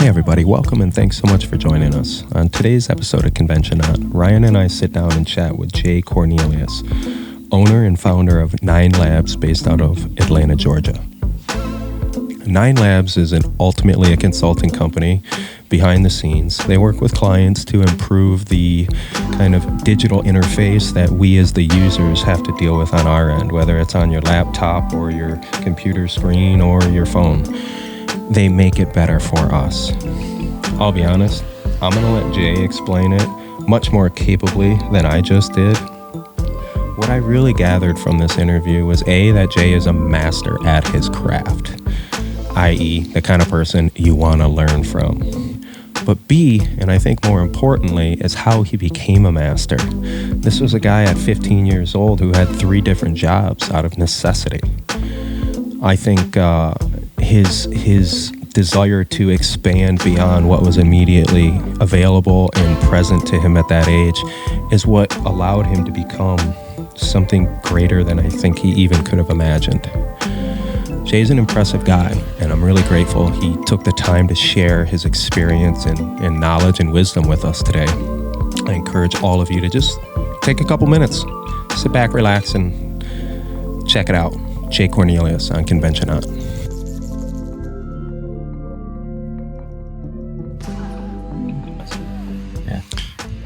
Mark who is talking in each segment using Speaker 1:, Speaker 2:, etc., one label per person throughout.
Speaker 1: everybody, welcome and thanks so much for joining us. On today's episode of Convention On, Ryan and I sit down and chat with Jay Cornelius, owner and founder of 9 Labs based out of Atlanta, Georgia. 9 Labs is ultimately a consulting company behind the scenes. They work with clients to improve the kind of digital interface that we as the users have to deal with on our end, whether it's on your laptop or your computer screen or your phone. They make it better for us. I'll be honest, I'm going to let Jay explain it much more capably than I just did. What I really gathered from this interview was A, that Jay is a master at his craft, i.e. the kind of person you want to learn from. But B, and I think more importantly, is how he became a master. This was a guy at 15 years old who had 3 different jobs out of necessity. I think his desire to expand beyond what was immediately available and present to him at that age is what allowed him to become something greater than I think he even could have imagined. Jay's an impressive guy, and I'm really grateful he took the time to share his experience and knowledge and wisdom with us today. I encourage all of you to just take a couple minutes, sit back, relax, and check it out. Jay Cornelius on Convention On.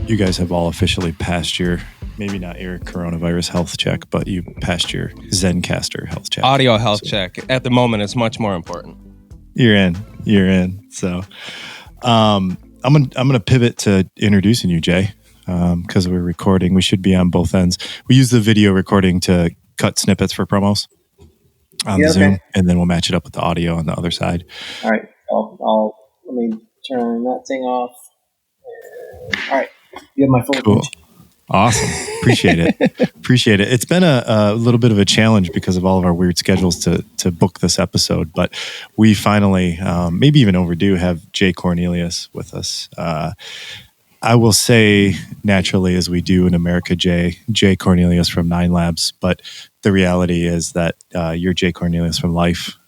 Speaker 2: You guys have all officially passed your, maybe not your coronavirus health check, but you passed your Zencastr health check.
Speaker 1: Audio health check. At the moment, it's much more important.
Speaker 2: You're in. So I'm gonna pivot to introducing you, Jay, because we're recording. We should be on both ends. We use the video recording to cut snippets for promos on the Zoom, and then we'll match it up with the audio on the other side.
Speaker 3: All right. I'll let me turn that thing off. All right. You have my full attention.
Speaker 2: Awesome. Appreciate it. It's been a little bit of a challenge because of all of our weird schedules to book this episode, but we finally, maybe even overdue, have Jay Cornelius with us. I will say naturally, as we do in America, Jay Cornelius from 9 Labs, but the reality is that you're Jay Cornelius from life.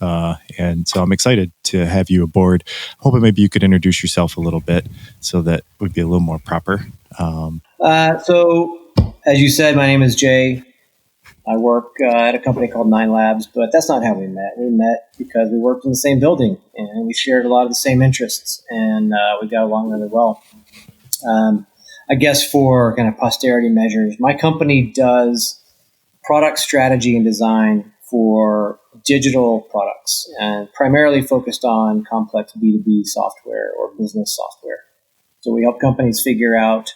Speaker 2: And so I'm excited to have you aboard. Hoping maybe you could introduce yourself a little bit so that would be a little more proper.
Speaker 3: So as you said, my name is Jay. I work at a company called 9 Labs, but that's not how we met. We met because we worked in the same building and we shared a lot of the same interests, and we got along really well. I guess for kind of posterity measures, my company does product strategy and design for digital products and primarily focused on complex B2B software or business software. So we help companies figure out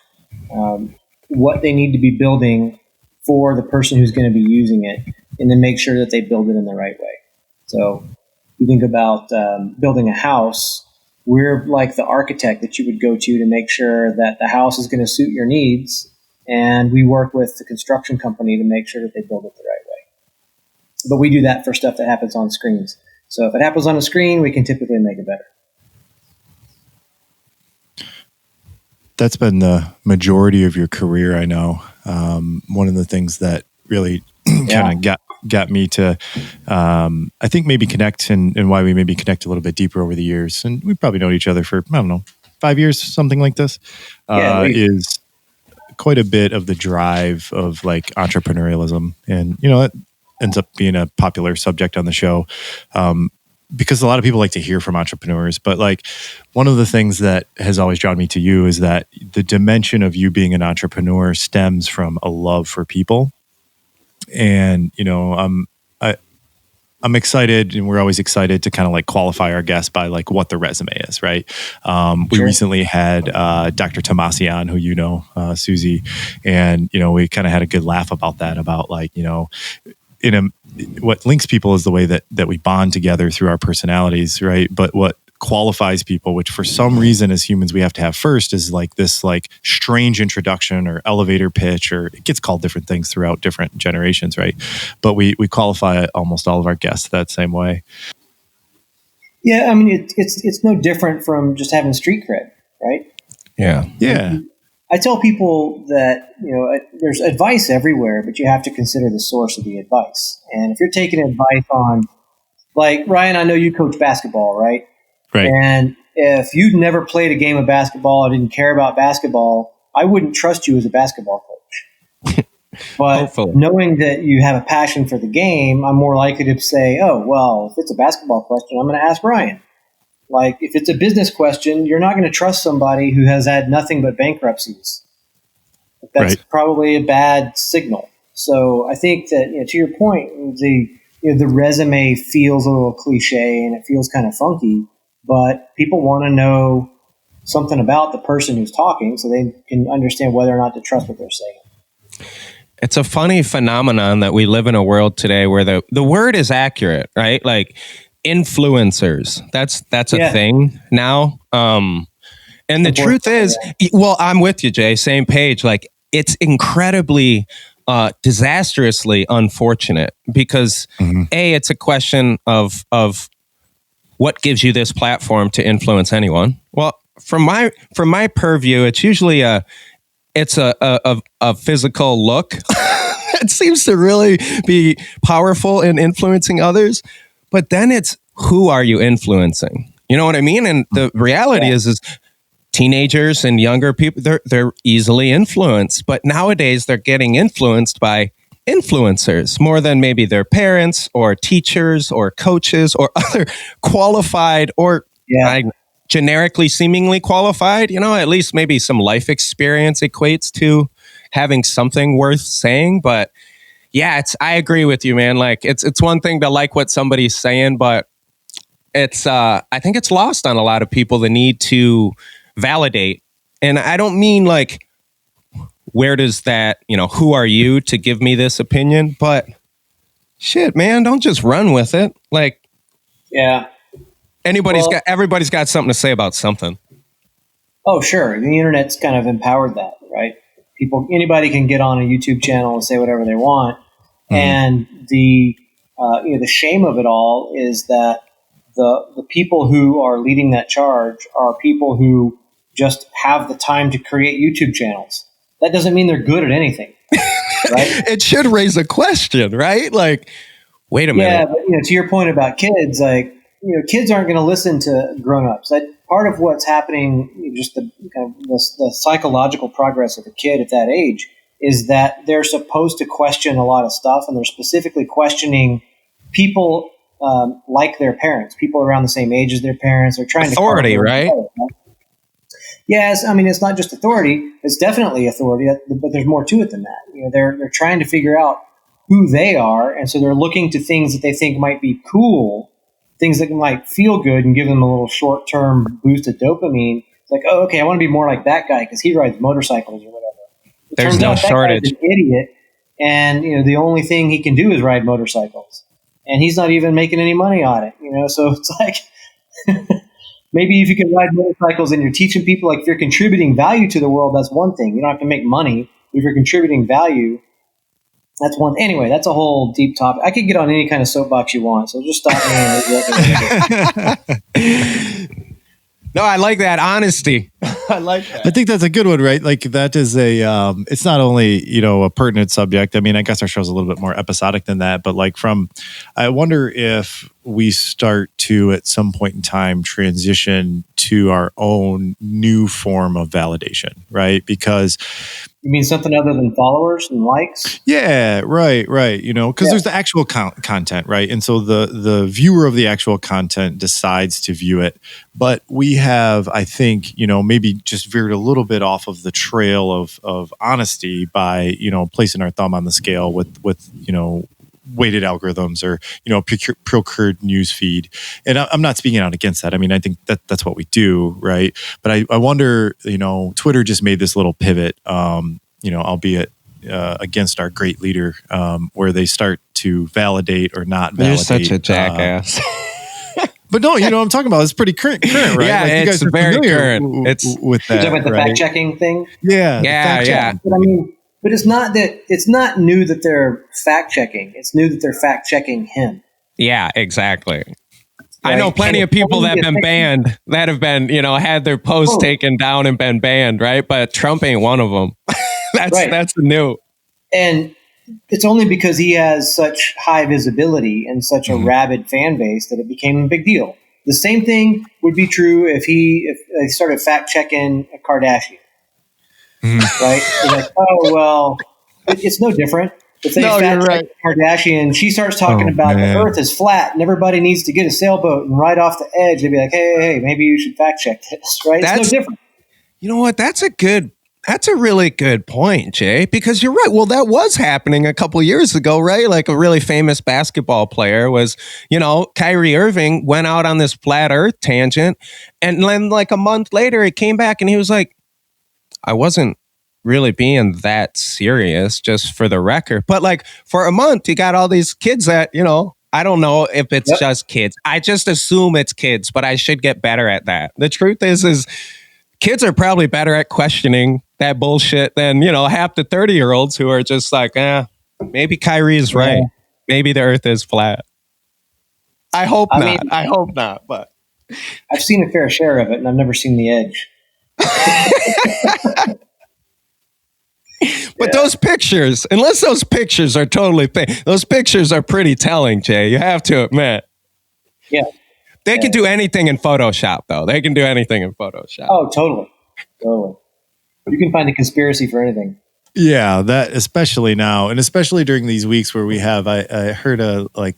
Speaker 3: what they need to be building for the person who's going to be using it, and then make sure that they build it in the right way. So you think about building a house. We're like the architect that you would go to make sure that the house is going to suit your needs. And we work with the construction company to make sure that they build it the right way. But we do that for stuff that happens on screens. So if it happens on a screen, we can typically make it better.
Speaker 2: That's been the majority of your career, I know. One of the things that really kind of got me to, I think, maybe connect and why we maybe connect a little bit deeper over the years. And we've probably known each other for, 5 years, something like this, is quite a bit of the drive of like entrepreneurialism. And, that ends up being a popular subject on the show. Because a lot of people like to hear from entrepreneurs, but like one of the things that has always drawn me to you is that the dimension of you being an entrepreneur stems from a love for people. And, I'm excited, and we're always excited to kind of like qualify our guests by like what the resume is, right? We recently had Dr. Tomasi on, who Susie, and, we kind of had a good laugh about that, about like, what links people is the way that we bond together through our personalities, right? But what qualifies people, which for some reason as humans we have to have first, is like this like strange introduction or elevator pitch, or it gets called different things throughout different generations, right? But we qualify almost all of our guests that same way.
Speaker 3: Yeah, I mean it's no different from just having street cred, right?
Speaker 2: Yeah.
Speaker 3: I tell people that, there's advice everywhere, but you have to consider the source of the advice. And if you're taking advice on, like, Ryan, I know you coach basketball, right?
Speaker 2: Right.
Speaker 3: And if you'd never played a game of basketball or didn't care about basketball, I wouldn't trust you as a basketball coach. But
Speaker 1: Hopefully.
Speaker 3: knowing that you have a passion for the game, I'm more likely to say, oh, well, if it's a basketball question, I'm going to ask Ryan. Like, if it's a business question, you're not going to trust somebody who has had nothing but bankruptcies. That's probably a bad signal. So I think that, to your point, the resume feels a little cliche and it feels kind of funky, but people want to know something about the person who's talking so they can understand whether or not to trust what they're saying.
Speaker 1: It's a funny phenomenon that we live in a world today where the word is accurate, right? Like influencers, that's a thing now. And the truth is, well, I'm with you, Jay, same page. Like, it's incredibly disastrously unfortunate because A, it's a question of what gives you this platform to influence anyone. Well, from my purview, it's usually a physical look. It seems to really be powerful in influencing others. But then it's, who are you influencing? You know what I mean? And the reality is teenagers and younger people, they're easily influenced. But nowadays, they're getting influenced by influencers more than maybe their parents or teachers or coaches or other qualified or generically seemingly qualified. At least maybe some life experience equates to having something worth saying. But yeah, I agree with you, man. Like, it's one thing to like what somebody's saying, but it's I think it's lost on a lot of people the need to validate. And I don't mean like, where does that, who are you to give me this opinion? But shit, man, don't just run with it. Like, everybody's got something to say about something.
Speaker 3: Oh, sure. The internet's kind of empowered that, right? Anybody can get on a YouTube channel and say whatever they want. And the shame of it all is that the people who are leading that charge are people who just have the time to create YouTube channels. That doesn't mean they're good at anything, right?
Speaker 1: It should raise a question, right? Like, wait a minute.
Speaker 3: Yeah, but to your point about kids, like, kids aren't going to listen to grown-ups. That part of what's happening, just the psychological progress of a kid at that age, is that they're supposed to question a lot of stuff, and they're specifically questioning people like their parents, people around the same age as their parents. They're trying
Speaker 1: authority, right?
Speaker 3: Yes, I mean, it's not just authority; it's definitely authority, but there's more to it than that. They're trying to figure out who they are, and so they're looking to things that they think might be cool, things that might feel good and give them a little short-term boost of dopamine. It's like, oh, okay, I want to be more like that guy because he rides motorcycles or whatever.
Speaker 1: There's no shortage.
Speaker 3: That guy's an idiot, and the only thing he can do is ride motorcycles, and he's not even making any money on it. So it's like, maybe if you can ride motorcycles and you're teaching people, like if you're contributing value to the world, that's one thing. You don't have to make money. If you're contributing value, that's one. Anyway, that's a whole deep topic. I could get on any kind of soapbox you want, so just stop me.
Speaker 1: No, I like that honesty. I like that.
Speaker 2: I think that's a good one, right? Like, that is it's not only, a pertinent subject. I mean, I guess our show's a little bit more episodic than that, but I wonder if we start to, at some point in time, transition to our own new form of validation, right? Because
Speaker 3: you mean something other than followers and likes?
Speaker 2: Yeah, right. Because there's the actual content, right? And so the viewer of the actual content decides to view it. But we have, I think, maybe just veered a little bit off of the trail of honesty by, placing our thumb on the scale with weighted algorithms or, procured news feed. And I'm not speaking out against that. I mean, I think that's what we do, right? But I wonder, Twitter just made this little pivot, albeit against our great leader, where they start to validate or not validate.
Speaker 1: You're such a jackass.
Speaker 2: But no, I'm talking about, it's pretty current, right?
Speaker 1: Yeah,
Speaker 2: like, you
Speaker 1: it's
Speaker 2: guys are
Speaker 1: very
Speaker 2: current.
Speaker 1: It's
Speaker 2: with that.
Speaker 3: You're talking about the
Speaker 2: right?
Speaker 3: fact-checking thing?
Speaker 1: Yeah.
Speaker 3: But I mean, but it's not new that they're fact-checking. It's new that they're fact-checking him.
Speaker 1: Yeah, exactly.
Speaker 3: Right?
Speaker 1: I know plenty of people that have been banned, that have been, had their posts taken down and been banned, right? But Trump ain't one of them. That's new.
Speaker 3: And it's only because he has such high visibility and such a rabid fan base that it became a big deal. The same thing would be true if they started fact checking a Kardashian, right? You're like, oh well, it's no different. If they fact check Kardashian, she starts talking about the Earth is flat and everybody needs to get a sailboat and ride off the edge. They'd be like, hey, maybe you should fact check this, right? It's no different.
Speaker 1: You know what? That's a really good point, Jay, because you're right. Well, that was happening a couple years ago, right? Like a really famous basketball player was, Kyrie Irving went out on this flat Earth tangent. And then like a month later, he came back and he was like, I wasn't really being that serious, just for the record. But like for a month, you got all these kids that, I don't know if it's just kids. I just assume it's kids, but I should get better at that. The truth is kids are probably better at questioning that bullshit than, half the 30-year-olds who are just like, maybe Kyrie's right. Maybe the Earth is flat. I hope not, but
Speaker 3: I've seen a fair share of it and I've never seen the edge.
Speaker 1: But those pictures, unless those pictures are totally fake, those pictures are pretty telling, Jay. You have to admit.
Speaker 3: Yeah.
Speaker 1: They can do anything in Photoshop, though. They can do anything in Photoshop.
Speaker 3: Oh, totally. You can find a conspiracy for anything.
Speaker 2: Yeah, that especially now, and especially during these weeks where we have, I heard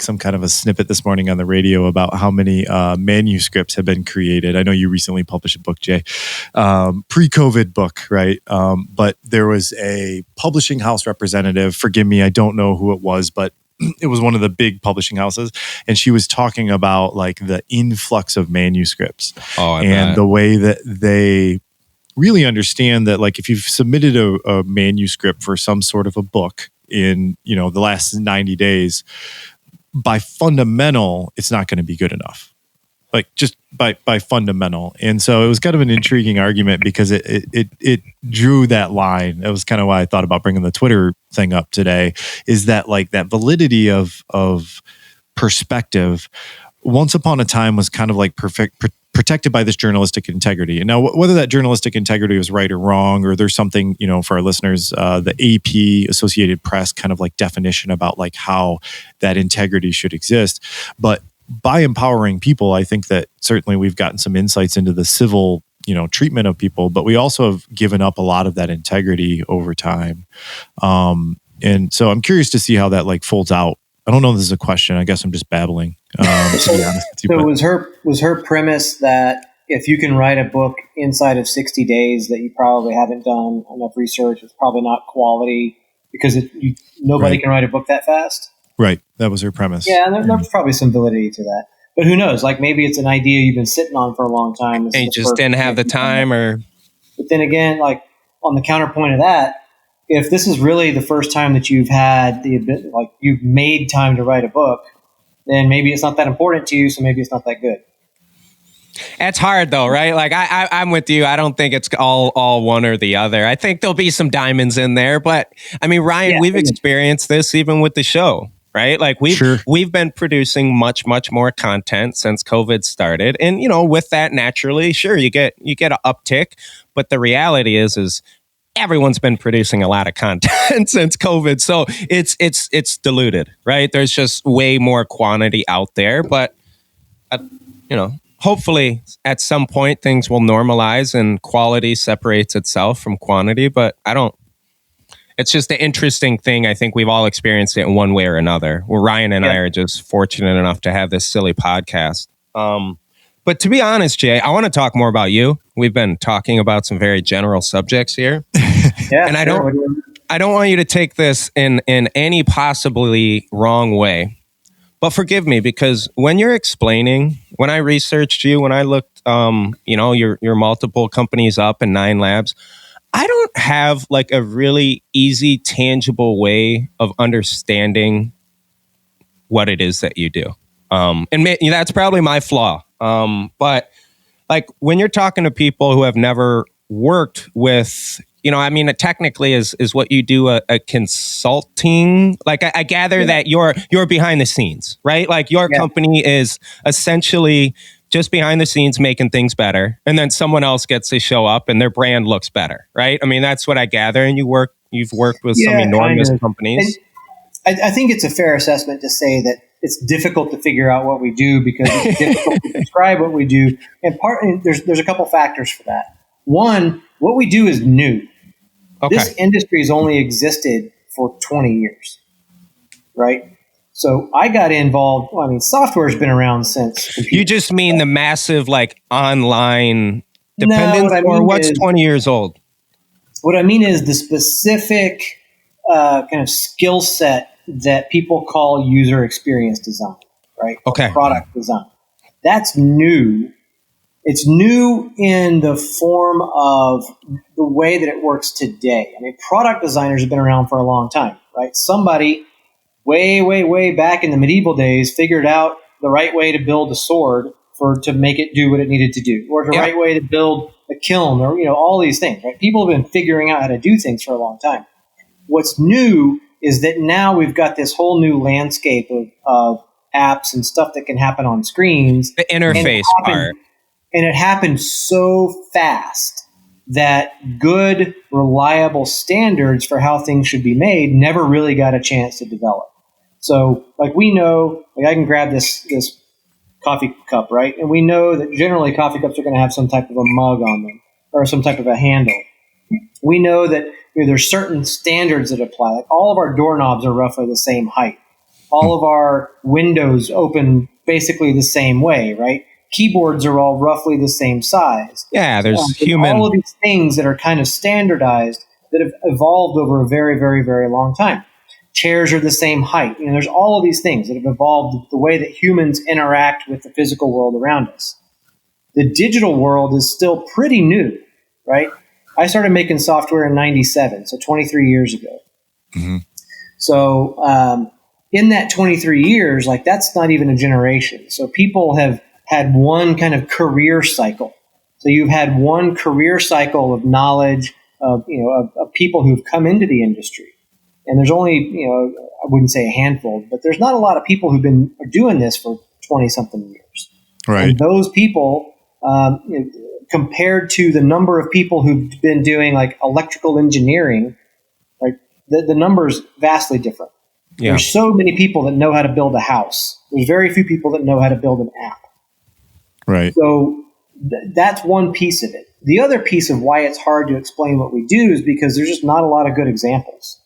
Speaker 2: some kind of a snippet this morning on the radio about how many manuscripts have been created. I know you recently published a book, Jay, pre-COVID book, right? But there was a publishing house representative. Forgive me, I don't know who it was, but it was one of the big publishing houses, and she was talking about like the influx of manuscripts and the way that they really understand that, like, if you've submitted a manuscript for some sort of a book in, the last 90 days, by fundamental, it's not going to be good enough. Like, just by fundamental. And so it was kind of an intriguing argument because it drew that line. That was kind of why I thought about bringing the Twitter thing up today, is that like that validity of perspective once upon a time was kind of like protected by this journalistic integrity. And now whether that journalistic integrity was right or wrong, or there's something, for our listeners, the AP, Associated Press, kind of like definition about like how that integrity should exist. But by empowering people, I think that certainly we've gotten some insights into the civil, treatment of people, but we also have given up a lot of that integrity over time. And so I'm curious to see how that like folds out. I don't know if this is a question. I guess I'm just babbling. To be honest with you,
Speaker 3: so was her premise that if you can write a book inside of 60 days that you probably haven't done enough research, it's probably not quality because nobody can write a book that fast?
Speaker 2: Right. That was her premise.
Speaker 3: Yeah, and there's probably some validity to that. But who knows? Like maybe it's an idea you've been sitting on for a long time.
Speaker 1: And you just didn't have the time or...
Speaker 3: But then again, like on the counterpoint of that, if this is really the first time that you've had you've made time to write a book, then maybe it's not that important to you, so maybe it's not that good.
Speaker 1: It's hard though, right? Like I'm with you. I don't think it's all one or the other. I think there'll be some diamonds in there, but I mean, Ryan, we've experienced this even with the show, right? Like we've been producing much more content since COVID started, and with that, naturally, sure, you get an uptick, but the reality is everyone's been producing a lot of content since COVID, so it's diluted, right? There's just way more quantity out there, but hopefully at some point things will normalize and quality separates itself from quantity. But it's just an interesting thing. I think we've all experienced it in one way or another. Where Ryan and I are just fortunate enough to have this silly podcast. But to be honest, Jay, I want to talk more about you. We've been talking about some very general subjects here. And I don't want you to take this in any possibly wrong way. But forgive me, because when you're explaining, when I researched you, when I looked your multiple companies up in 9 Labs, I don't have like a really easy, tangible way of understanding what it is that you do. And that's probably my flaw. But like when you're talking to people who have never worked with, it technically is what you do a consulting. Like I gather that you're behind the scenes, right? Like your company is essentially just behind the scenes making things better. And then someone else gets to show up and their brand looks better, right? I mean, that's what I gather. And you've worked with some enormous companies.
Speaker 3: And I think it's a fair assessment to say that it's difficult to figure out what we do because it's difficult to describe what we do. And there's a couple factors for that. One, what we do is new.
Speaker 1: Okay.
Speaker 3: This industry has only existed for 20 years, right? So I got involved. Well, I mean, software has been around since.
Speaker 1: You just mean the massive like online dependence, or what's 20 years old?
Speaker 3: What I mean is the specific kind of skill set that people call user experience design, right?
Speaker 1: Okay.
Speaker 3: Or product design. That's new. It's new in the form of the way that it works today. I mean, product designers have been around for a long time, right? Somebody way, way, way back in the medieval days figured out the right way to build a sword to make it do what it needed to do, or the right way to build a kiln, or all these things, right? People have been figuring out how to do things for a long time. What's new is that now we've got this whole new landscape of apps and stuff that can happen on screens.
Speaker 1: The interface part.
Speaker 3: And it happened so fast that good, reliable standards for how things should be made never really got a chance to develop. So, like, we know, like, I can grab this coffee cup, right? And we know that generally coffee cups are going to have some type of a mug on them or some type of a handle. We know that there's certain standards that apply. Like, all of our doorknobs are roughly the same height. All of our windows open basically the same way, right? Keyboards are all roughly the same size.
Speaker 1: Yeah, there's
Speaker 3: all of these things that are kind of standardized that have evolved over a very, very, very long time. Chairs are the same height. There's all of these things that have evolved the way that humans interact with the physical world around us. The digital world is still pretty new, right? I started making software in 97, so 23 years ago. Mm-hmm. So in that 23 years, like, that's not even a generation. So people have had one kind of career cycle. So you've had one career cycle of knowledge of people who've come into the industry. And there's only, I wouldn't say a handful, but there's not a lot of people who've been doing this for 20 something years.
Speaker 2: Right.
Speaker 3: And those people, compared to the number of people who've been doing like electrical engineering, like the number is vastly different. Yeah. There's so many people that know how to build a house. There's very few people that know how to build an app.
Speaker 2: Right.
Speaker 3: So that's one piece of it. The other piece of why it's hard to explain what we do is because there's just not a lot of good examples.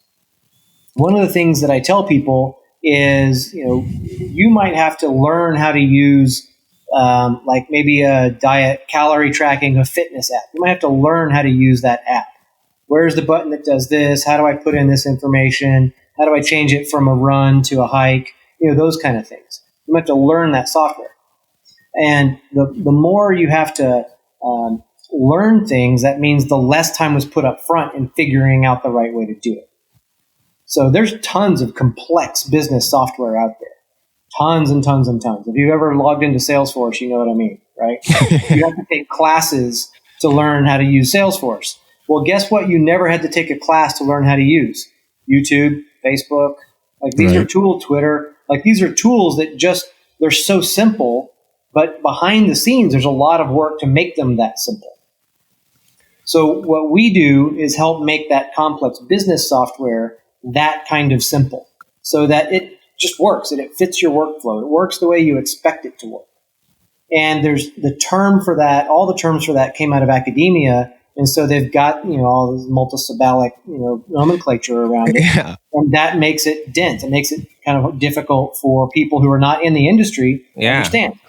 Speaker 3: One of the things that I tell people is, you might have to learn how to use like maybe a diet calorie tracking, a fitness app. You might have to learn how to use that app. Where's the button that does this? How do I put in this information? How do I change it from a run to a hike? Those kind of things. You might have to learn that software. And the more you have to learn things, that means the less time was put up front in figuring out the right way to do it. So there's tons of complex business software out there. Tons and tons and tons. If you've ever logged into Salesforce, you know what I mean, right? You have to take classes to learn how to use Salesforce. Well, guess what? You never had to take a class to learn how to use YouTube, Facebook. Like, these are tools, Twitter. Like, these are tools that they're so simple, but behind the scenes, there's a lot of work to make them that simple. So what we do is help make that complex business software that kind of simple, so that it just works and it fits your workflow. It works the way you expect it to work. And there's the term for that, all the terms for that came out of academia. And so they've got, all this multisyllabic, nomenclature around it. Yeah. And that makes it dense. It makes it kind of difficult for people who are not in the industry to understand.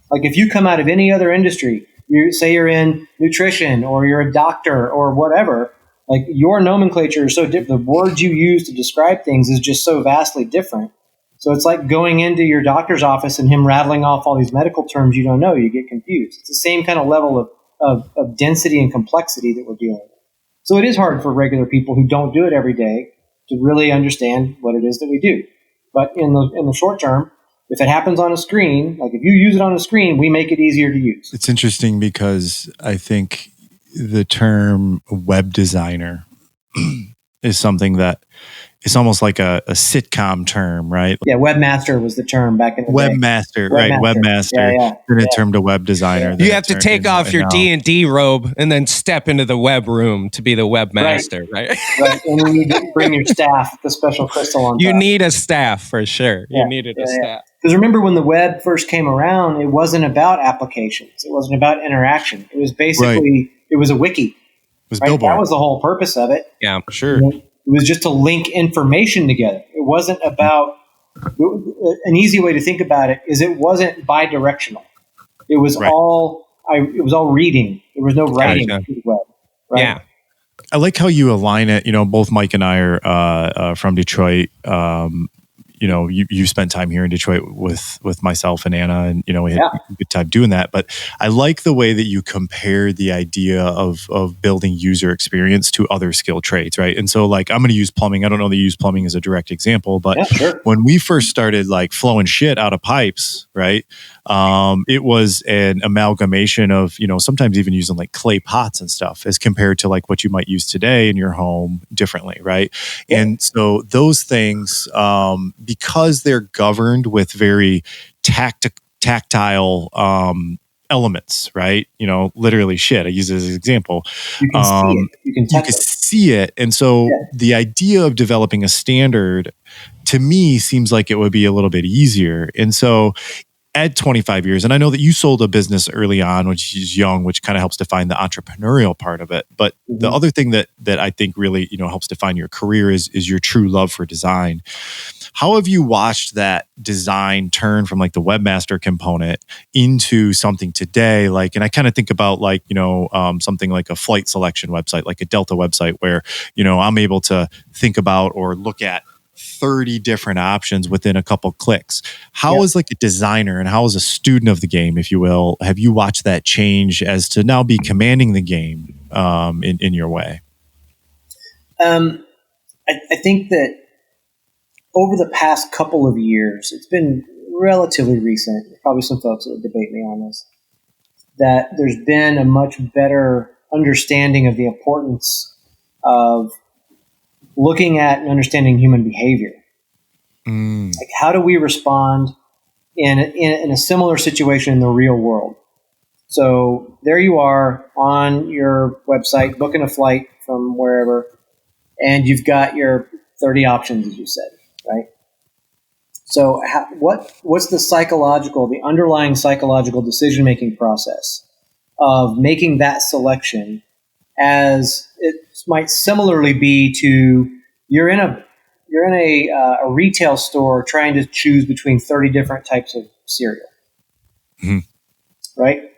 Speaker 3: Like, if you come out of any other industry, say you're in nutrition or you're a doctor or whatever, like, your nomenclature is so different. The words you use to describe things is just so vastly different. So it's like going into your doctor's office and him rattling off all these medical terms you don't know. You get confused. It's the same kind of level of density and complexity that we're dealing with. So it is hard for regular people who don't do it every day to really understand what it is that we do. But in the short term, if it happens on a screen, like if you use it on a screen, we make it easier to use.
Speaker 2: It's interesting because I think the term web designer is something that it's almost like a sitcom term, right?
Speaker 3: Yeah, webmaster was the term back in the day.
Speaker 2: Webmaster, right? Webmaster.
Speaker 3: Yeah.
Speaker 2: Then a term to web designer.
Speaker 1: You have to take off your D&D robe and then step into the web room to be the webmaster, right?
Speaker 3: Right. And you need to bring your staff, the special crystal on top.
Speaker 1: You need a staff for sure. You needed a staff.
Speaker 3: Because remember when the web first came around, it wasn't about applications. It wasn't about interaction. It was basically, It was a wiki.
Speaker 2: It was
Speaker 3: right?
Speaker 2: billboard.
Speaker 3: That was the whole purpose of it.
Speaker 1: Yeah, sure.
Speaker 3: It was just to link information together. It wasn't about, an easy way to think about it is it wasn't bi-directional. It was all reading. There was no writing to the web. Right?
Speaker 1: Yeah.
Speaker 2: I like how you align it. Both Mike and I are from Detroit. You spent time here in Detroit with myself and Anna, and we had a good time doing that. But I like the way that you compare the idea of building user experience to other skill trades, right? And so, like, I'm going to use plumbing. I don't know that you use plumbing as a direct example, but when we first started like flowing shit out of pipes, right? It was an amalgamation of sometimes even using like clay pots and stuff as compared to like what you might use today in your home differently, right? And so those things, because they're governed with very tactile elements, right? Literally shit. I use it as an example.
Speaker 3: You can see it. You can touch it.
Speaker 2: See it. And so the idea of developing a standard to me seems like it would be a little bit easier. And so at 25 years, and I know that you sold a business early on, which is young, which kind of helps define the entrepreneurial part of it. But the other thing that I think really, helps define your career is your true love for design. How have you watched that design turn from like the webmaster component into something today? Like, and I kind of think about like, something like a flight selection website, like a Delta website where, I'm able to think about or look at 30 different options within a couple clicks. How as like a designer and how as a student of the game, if you will, have you watched that change as to now be commanding the game in your way?
Speaker 3: I think that over the past couple of years, it's been relatively recent, probably some folks that would debate me on this, that there's been a much better understanding of the importance of looking at and understanding human behavior. Like, how do we respond in a similar situation in the real world? So there you are on your website, booking a flight from wherever, and you've got your 30 options, as you said, right? So what's the underlying psychological decision-making process of making that selection, as it might similarly be to you're in a retail store trying to choose between 30 different types of cereal, right?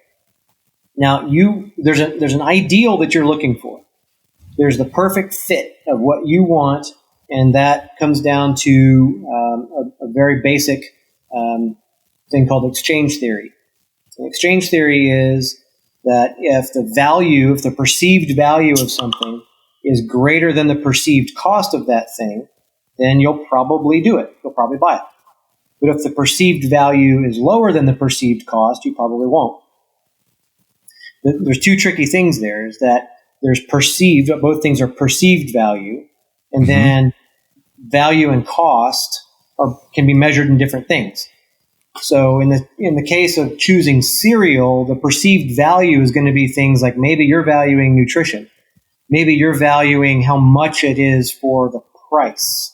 Speaker 3: Now there's an ideal that you're looking for. There's the perfect fit of what you want, and that comes down to a very basic thing called exchange theory. So exchange theory is that if the perceived value of something is greater than the perceived cost of that thing, then you'll probably do it. You'll probably buy it. But if the perceived value is lower than the perceived cost, you probably won't. There's two tricky things there, is that there's both things are perceived value, and then value and cost can be measured in different things. So in the case of choosing cereal, the perceived value is going to be things like maybe you're valuing nutrition. Maybe you're valuing how much it is for the price.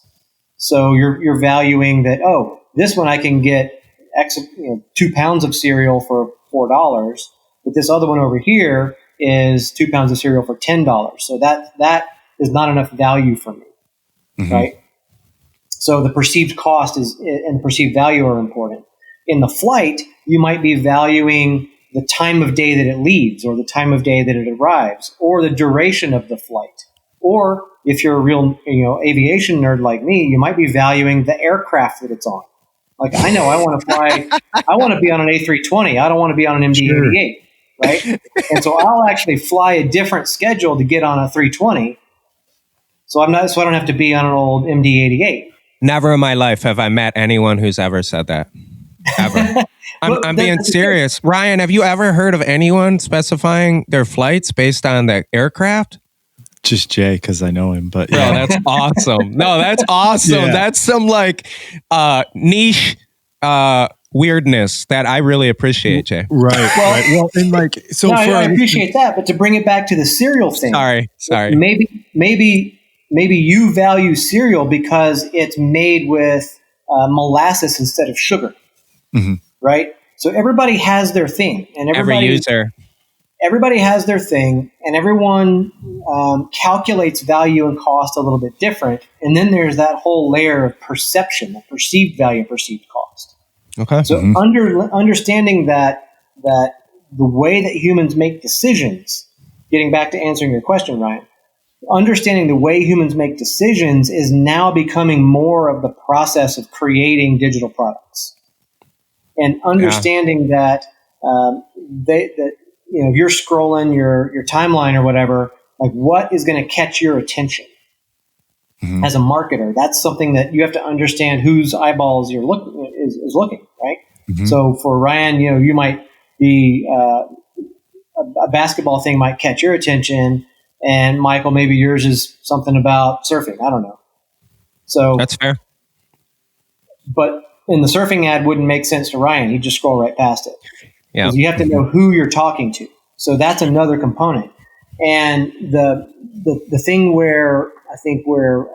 Speaker 3: So you're valuing that, this one I can get 2 pounds of cereal for $4, but this other one over here is 2 pounds of cereal for $10. So that is not enough value for me, right? So the perceived cost and the perceived value are important. In the flight, you might be valuing the time of day that it leaves, or the time of day that it arrives, or the duration of the flight. Or if you're a real aviation nerd like me, you might be valuing the aircraft that it's on. Like, I know I want to fly, I want to be on an A320. I don't want to be on an MD-88, right? And so I'll actually fly a different schedule to get on a 320. So I don't have to be on an old MD-88.
Speaker 1: Never in my life have I met anyone who's ever said that. Ever. I'm being serious. Ryan, have you ever heard of anyone specifying their flights based on the aircraft?
Speaker 2: Just Jay, because I know him. But
Speaker 1: Bro, that's awesome. No, that's awesome. Yeah. That's some like niche weirdness that I really appreciate, Jay.
Speaker 2: Right. Well, and like, so
Speaker 3: I appreciate that. But to bring it back to the cereal thing.
Speaker 1: Sorry.
Speaker 3: Maybe you value cereal because it's made with molasses instead of sugar. right? So everybody has their thing, and
Speaker 1: Every user.
Speaker 3: Everybody has their thing, and everyone calculates value and cost a little bit different. And then there's that whole layer of perception, of perceived value, and perceived cost.
Speaker 1: Okay.
Speaker 3: So understanding that the way that humans make decisions, getting back to answering your question, Ryan, understanding the way humans make decisions is now becoming more of the process of creating digital products, and understanding that if you're scrolling your timeline or whatever, like what is going to catch your attention as a marketer? That's something that you have to understand whose eyeballs you're looking, right? So for Ryan, you might be a basketball thing might catch your attention, and Michael, maybe yours is something about surfing. I don't know. So
Speaker 1: that's fair.
Speaker 3: But in the surfing ad wouldn't make sense to Ryan. He'd just scroll right past it.
Speaker 1: Yeah.
Speaker 3: You have to know who you're talking to. So that's another component. And the thing where I think we're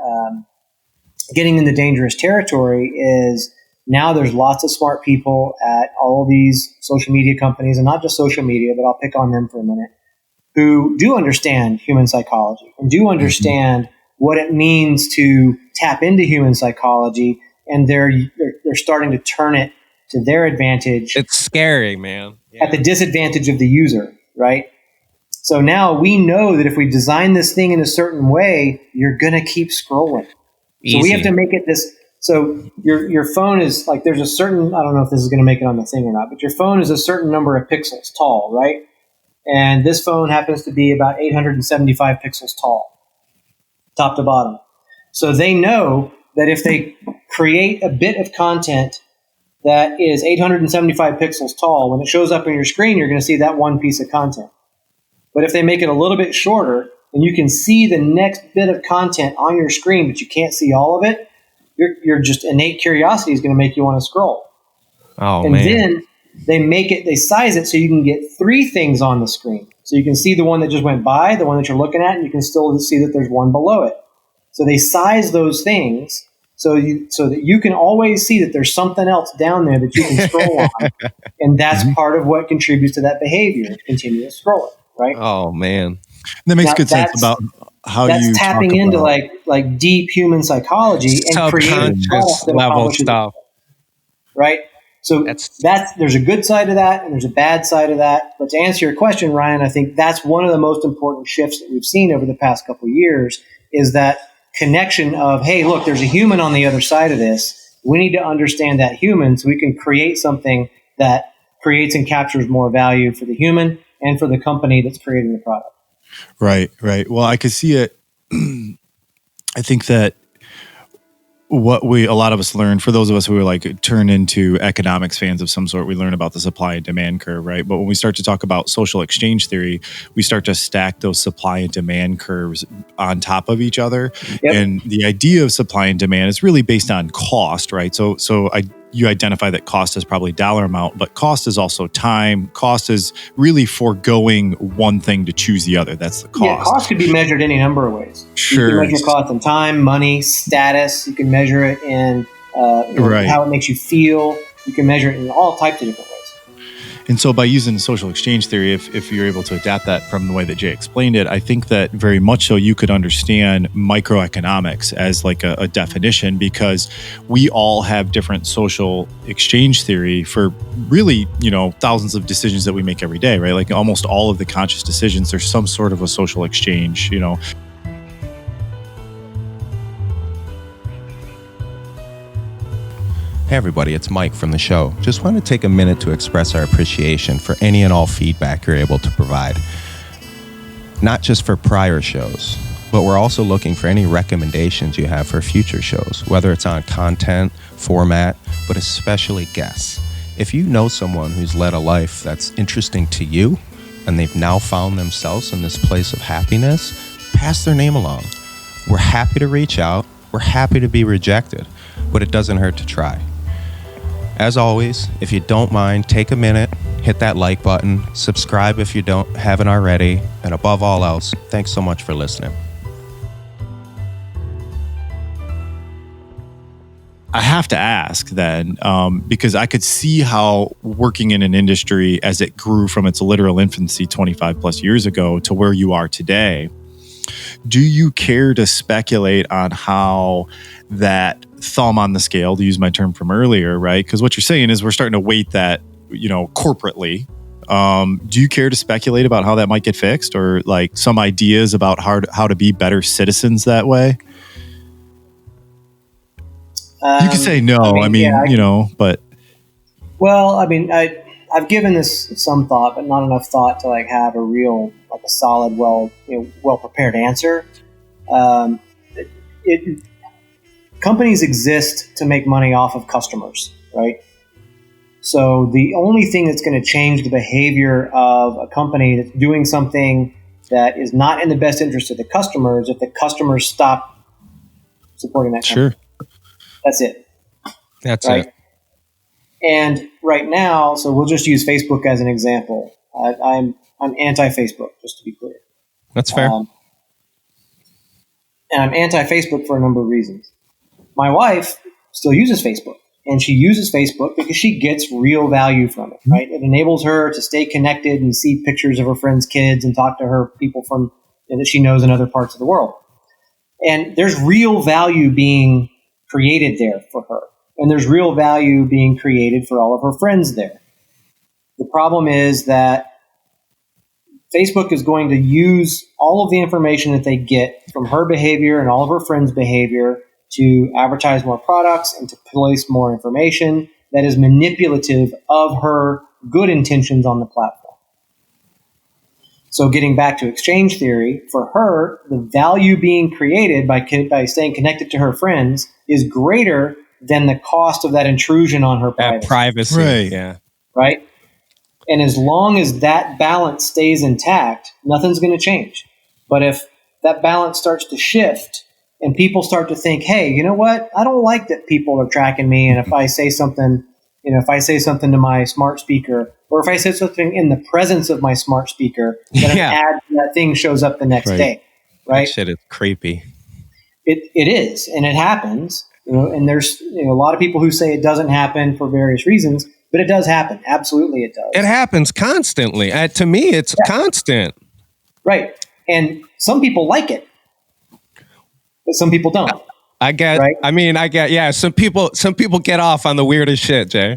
Speaker 3: getting into dangerous territory is now there's lots of smart people at all these social media companies, and not just social media, but I'll pick on them for a minute, who do understand human psychology and do understand what it means to tap into human psychology, and they're starting to turn it to their advantage.
Speaker 1: It's scary, man. Yeah.
Speaker 3: At the disadvantage of the user, right? So now we know that if we design this thing in a certain way, you're going to keep scrolling.
Speaker 1: Easy.
Speaker 3: So we have to make it this. So your phone is like, there's a certain, I don't know if this is going to make it on the thing or not, but your phone is a certain number of pixels tall, right? And this phone happens to be about 875 pixels tall, top to bottom. So they know that if they create a bit of content that is 875 pixels tall, when it shows up on your screen, you're going to see that one piece of content. But if they make it a little bit shorter, and you can see the next bit of content on your screen, but you can't see all of it, your just innate curiosity is going to make you want to scroll.
Speaker 1: Oh,
Speaker 3: and
Speaker 1: man.
Speaker 3: Then they size it so you can get three things on the screen. So you can see the one that just went by, the one that you're looking at, and you can still see that there's one below it. So they size those things so that you can always see that there's something else down there that you can scroll on. And that's part of what contributes to that behavior, continuous scrolling, right?
Speaker 1: Oh, man.
Speaker 2: That makes good sense about how you
Speaker 3: tapping into like deep human psychology and creating
Speaker 1: subconscious level stuff.
Speaker 3: Right? So there's a good side of that and there's a bad side of that. But to answer your question, Ryan, I think that's one of the most important shifts that we've seen over the past couple of years is that connection of, hey, look, there's a human on the other side of this. We need to understand that human so we can create something that creates and captures more value for the human and for the company that's creating the product.
Speaker 2: Right. Well, I could see it. I think that what a lot of us learn, for those of us who are like turn into economics fans of some sort, we learn about the supply and demand curve, right? But when we start to talk about social exchange theory, we start to stack those supply and demand curves on top of each other. Yep. And the idea of supply and demand is really based on cost, right? So you identify that cost is probably dollar amount, but cost is also time. Cost is really foregoing one thing to choose the other. That's the cost.
Speaker 3: Yeah, cost could be measured any number of ways.
Speaker 2: Sure.
Speaker 3: You can measure cost in time, money, status. You can measure it in how it makes you feel. You can measure it in all types of different ways.
Speaker 2: And so by using social exchange theory, if you're able to adapt that from the way that Jay explained it, I think that very much so you could understand microeconomics as like a definition, because we all have different social exchange theory for really, thousands of decisions that we make every day, right? Like almost all of the conscious decisions, there's some sort of a social exchange,
Speaker 1: Hey everybody, it's Mike from the show. Just want to take a minute to express our appreciation for any and all feedback you're able to provide. Not just for prior shows, but we're also looking for any recommendations you have for future shows, whether it's on content, format, but especially guests. If you know someone who's led a life that's interesting to you, and they've now found themselves in this place of happiness, pass their name along. We're happy to reach out. We're happy to be rejected, but it doesn't hurt to try. As always, if you don't mind, take a minute, hit that like button, subscribe if you haven't already, and above all else, thanks so much for listening.
Speaker 2: I have to ask then, because I could see how working in an industry as it grew from its literal infancy 25 plus years ago to where you are today. Do you care to speculate on how that thumb on the scale, to use my term from earlier, right? Because what you're saying is we're starting to weight that, corporately. Do you care to speculate about how that might get fixed, or like some ideas about how to be better citizens that way? You could say no. But
Speaker 3: well, I've given this some thought, but not enough thought to like have a real, like a solid, well prepared answer. Companies exist to make money off of customers, right? So the only thing that's going to change the behavior of a company that's doing something that is not in the best interest of the customers if the customers stop supporting that company.
Speaker 2: Sure.
Speaker 3: That's it.
Speaker 1: That's
Speaker 3: right?
Speaker 1: it.
Speaker 3: And right now, so we'll just use Facebook as an example. I'm anti-Facebook, just to be clear.
Speaker 1: That's fair.
Speaker 3: And I'm anti-Facebook for a number of reasons. My wife still uses Facebook, and she uses Facebook because she gets real value from it, right? It enables her to stay connected and see pictures of her friends' kids and talk to her people from that she knows in other parts of the world. And there's real value being created there for her. And there's real value being created for all of her friends there. The problem is that Facebook is going to use all of the information that they get from her behavior and all of her friends' behavior to advertise more products and to place more information that is manipulative of her good intentions on the platform. So getting back to exchange theory, for her, the value being created by staying connected to her friends is greater than the cost of that intrusion on her
Speaker 1: privacy.
Speaker 2: Right.
Speaker 1: Yeah.
Speaker 3: Right? And as long as that balance stays intact, nothing's going to change. But if that balance starts to shift and people start to think, hey, you know what? I don't like that people are tracking me. And if I say something, to my smart speaker, or if I say something in the presence of my smart speaker, then an ad to that thing shows up the next day. Right?
Speaker 1: That shit is creepy.
Speaker 3: It is, and it happens. And there's a lot of people who say it doesn't happen for various reasons, but it does happen. Absolutely, it does.
Speaker 1: It happens constantly. To me, it's constant.
Speaker 3: Right. And some people like it, but some people don't.
Speaker 1: I get. Right? Yeah. Some people get off on the weirdest shit, Jay.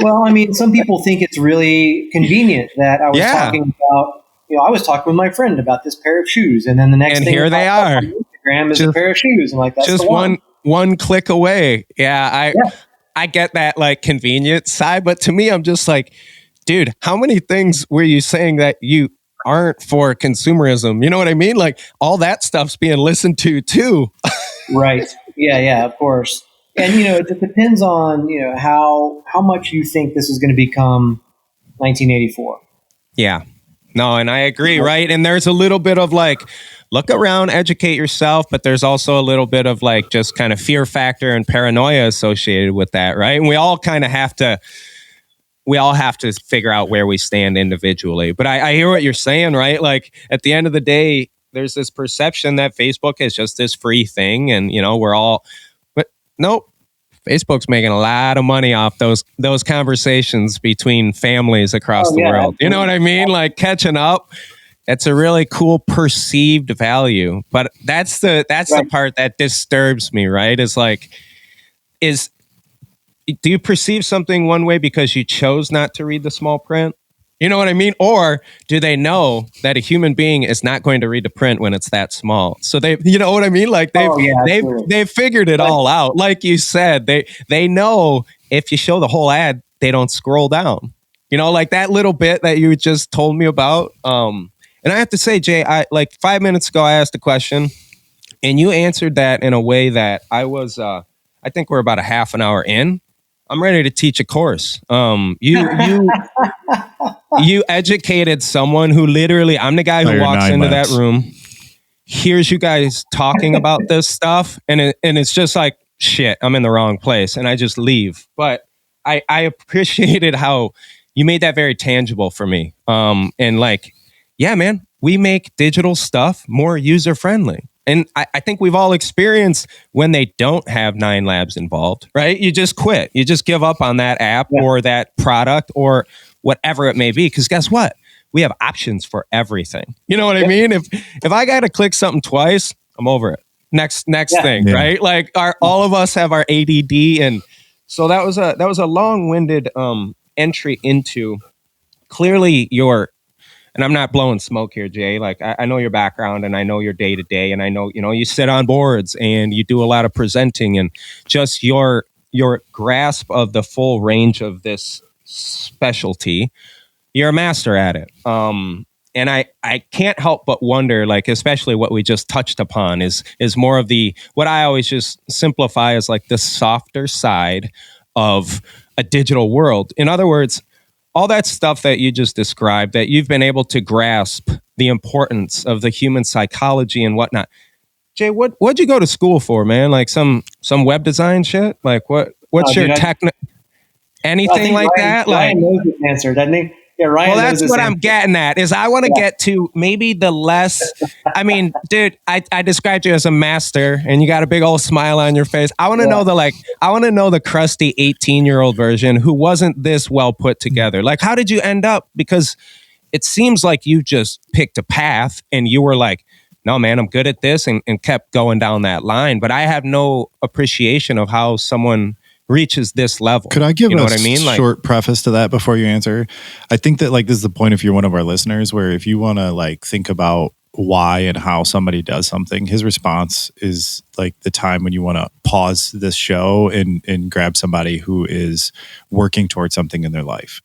Speaker 3: Well, some people think it's really convenient that I was talking about. I was talking with my friend about this pair of shoes, and then the next thing
Speaker 1: here they are.
Speaker 3: On Instagram is a pair of shoes, and that's
Speaker 1: just
Speaker 3: the
Speaker 1: one click away. I get that like convenient side, but to me, I'm just like, dude, how many things were you saying that you aren't for consumerism? You know what I mean? Like all that stuff's being listened to too.
Speaker 3: Right. Yeah, of course. And it just depends on how much you think this is going to become 1984.
Speaker 1: Yeah. No, and I agree, right? And there's a little bit of like, look around, educate yourself, but there's also a little bit of like just kind of fear factor and paranoia associated with that, right? And we all have to figure out where we stand individually. But I hear what you're saying, right? Like at the end of the day, there's this perception that Facebook is just this free thing, and we're all, but nope. Facebook's making a lot of money off those conversations between families across the world. You know what I mean? Like catching up. It's a really cool perceived value, but that's the part that disturbs me. Right? Do you perceive something one way because you chose not to read the small print? You know what I mean? Or do they know that a human being is not going to read the print when it's that small? So you know what I mean? Like they've figured it all out. Like you said, they know if you show the whole ad, they don't scroll down. Like that little bit that you just told me about. And I have to say, Jay, like 5 minutes ago, I asked a question and you answered that in a way that I was, I think we're about a half an hour in. I'm ready to teach a course. You educated someone who literally, I'm the guy who walks into that room, hears you guys talking about this stuff, and it's just like, shit, I'm in the wrong place, and I just leave. But I appreciated how you made that very tangible for me. And like, yeah, man, we make digital stuff more user-friendly. And I think we've all experienced when they don't have 9 Labs involved, right? You just quit. You just give up on that app or that product or whatever it may be. Because guess what? We have options for everything. You know what I mean? If I got to click something twice, I'm over it. Next thing, right? Like all of us have our ADD, and so that was a long-winded entry into clearly your. And I'm not blowing smoke here, Jay. Like I know your background and I know your day to day, and I know you sit on boards and you do a lot of presenting, and just your grasp of the full range of this specialty. You're a master at it. And I can't help but wonder, like, especially what we just touched upon is more of the, what I always just simplify as like the softer side of a digital world. In other words, all that stuff that you just described, that you've been able to grasp the importance of the human psychology and whatnot. Jay, what'd you go to school for, man? Like some web design shit? Like what's your anything like that?
Speaker 3: Ryan knows this answer, doesn't he? Yeah, Ryan.
Speaker 1: Well, that's what I'm getting at. Is I want to get to maybe the less. I mean, dude, I described you as a master, and you got a big old smile on your face. I want to know I want to know the crusty 18-year-old version who wasn't this well put together. Like, how did you end up? Because it seems like you just picked a path, and you were like, no, man, I'm good at this, and kept going down that line. But I have no appreciation of how someone reaches this level.
Speaker 2: Could I give short preface to that before you answer? I think that this is the point if you're one of our listeners, where if you want to think about why and how somebody does something, his response is the time when you want to pause this show and grab somebody who is working towards something in their life.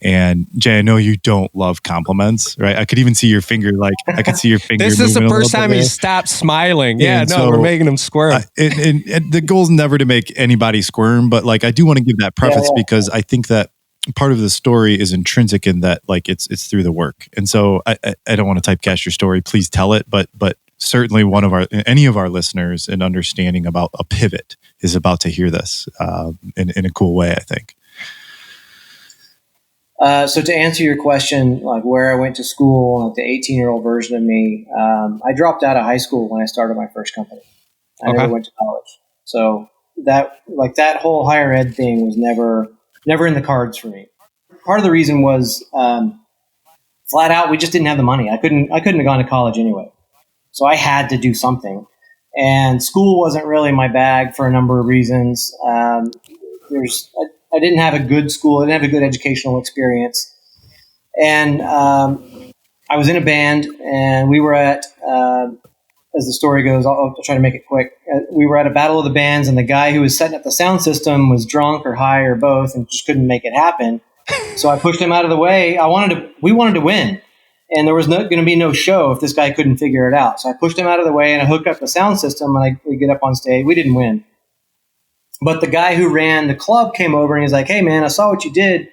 Speaker 2: And Jay, I know you don't love compliments, right? I could even see your finger, I could see your finger.
Speaker 1: This is the first time he stopped smiling. Yeah, and we're making him squirm.
Speaker 2: And the goal is never to make anybody squirm, but I do want to give that preface because I think that part of the story is intrinsic in that it's through the work. And so I don't want to typecast your story. Please tell it, but certainly any of our listeners in understanding about a pivot is about to hear this in a cool way, I think.
Speaker 3: So to answer your question, where I went to school, the 18-year-old version of me, I dropped out of high school when I started my first company. I never went to college. So that whole higher ed thing was never in the cards for me. Part of the reason was flat out, we just didn't have the money. I couldn't have gone to college anyway. So I had to do something. And school wasn't really my bag for a number of reasons. I didn't have a good school. I didn't have a good educational experience. And I was in a band, and we were at, as the story goes, I'll try to make it quick. We were at a battle of the bands, and the guy who was setting up the sound system was drunk or high or both and just couldn't make it happen. So I pushed him out of the way. We wanted to win, and there was going to be no show if this guy couldn't figure it out. So I pushed him out of the way, and I hooked up the sound system, and we get up on stage. We didn't win. But the guy who ran the club came over, and he's like, hey, man, I saw what you did.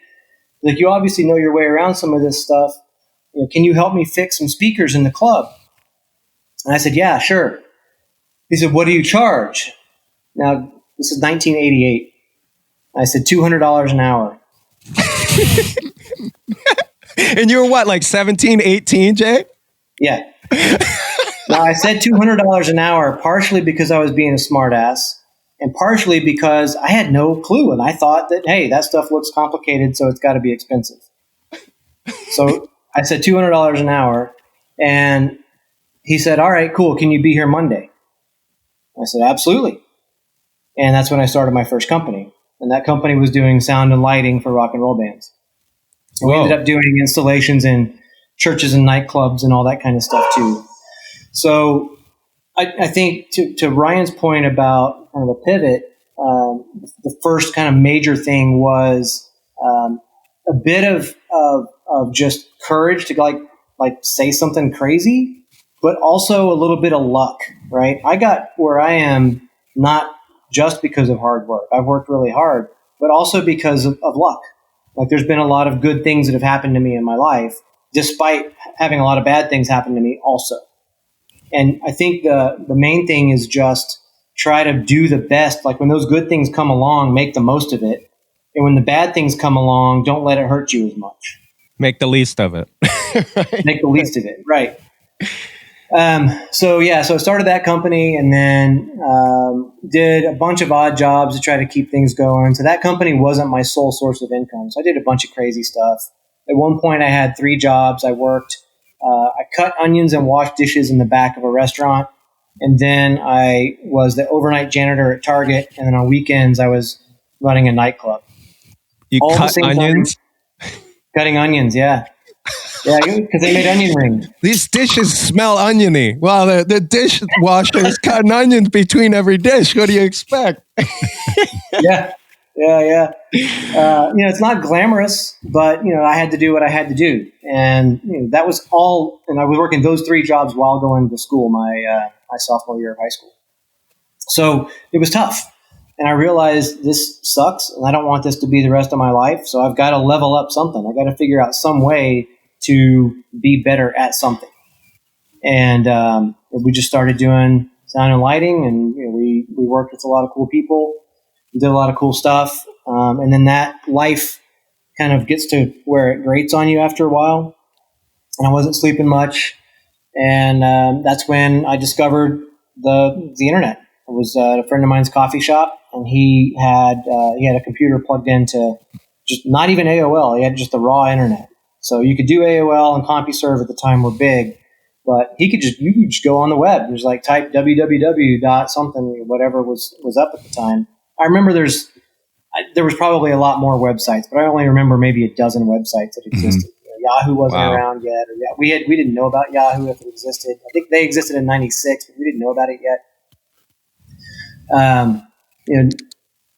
Speaker 3: You obviously know your way around some of this stuff. Can you help me fix some speakers in the club? And I said, yeah, sure. He said, what do you charge? Now, this is 1988. I said, $200 an hour.
Speaker 1: And you were what, 17, 18, Jay?
Speaker 3: Yeah. Now, I said $200 an hour partially because I was being a smartass and partially because I had no clue. And I thought that, hey, that stuff looks complicated, so it's got to be expensive. So I said $200 an hour, and he said, all right, cool. Can you be here Monday? I said, absolutely. And that's when I started my first company. And that company was doing sound and lighting for rock and roll bands. And we ended up doing installations in churches and nightclubs and all that kind of stuff too. So I think to Ryan's point about kind of a pivot, the first kind of major thing was a bit of just courage to say something crazy, but also a little bit of luck, right? I got where I am not just because of hard work. I've worked really hard, but also because of luck. There's been a lot of good things that have happened to me in my life, despite having a lot of bad things happen to me also. And I think the main thing is just try to do the best. When those good things come along, make the most of it. And when the bad things come along, don't let it hurt you as much.
Speaker 1: Make the least of it.
Speaker 3: Right? Make the least of it, right. So I started that company and then did a bunch of odd jobs to try to keep things going. So that company wasn't my sole source of income. So I did a bunch of crazy stuff. At one point, I had 3 jobs. I worked. I cut onions and washed dishes in the back of a restaurant, and then I was the overnight janitor at Target. And then on weekends, I was running a nightclub.
Speaker 1: You
Speaker 3: All
Speaker 1: cut onions?
Speaker 3: Cutting onions, yeah. Yeah, because they made onion rings.
Speaker 1: These dishes smell oniony. Well, the dishwasher is cutting onions between every dish. What do you expect?
Speaker 3: Yeah. It's not glamorous, but I had to do what I had to do, and that was all. And I was working those 3 jobs while going to school, my sophomore year of high school. So it was tough, and I realized this sucks, and I don't want this to be the rest of my life. So I've got to level up something. I got to figure out some way to be better at something. And we just started doing sound and lighting, and we worked with a lot of cool people. We did a lot of cool stuff. And then that life kind of gets to where it grates on you after a while. And I wasn't sleeping much. And that's when I discovered the internet. It was a friend of mine's coffee shop, and he had a computer plugged into just not even AOL. He had just the raw internet. So you could do AOL, and CompuServe at the time were big. But you could just go on the web. There's like type www. something, whatever was up at the time. I remember there was probably a lot more websites, but I only remember maybe a dozen websites that existed. Yahoo wasn't around yet, or we didn't know about Yahoo if it existed. I think they existed in '96, but we didn't know about it yet.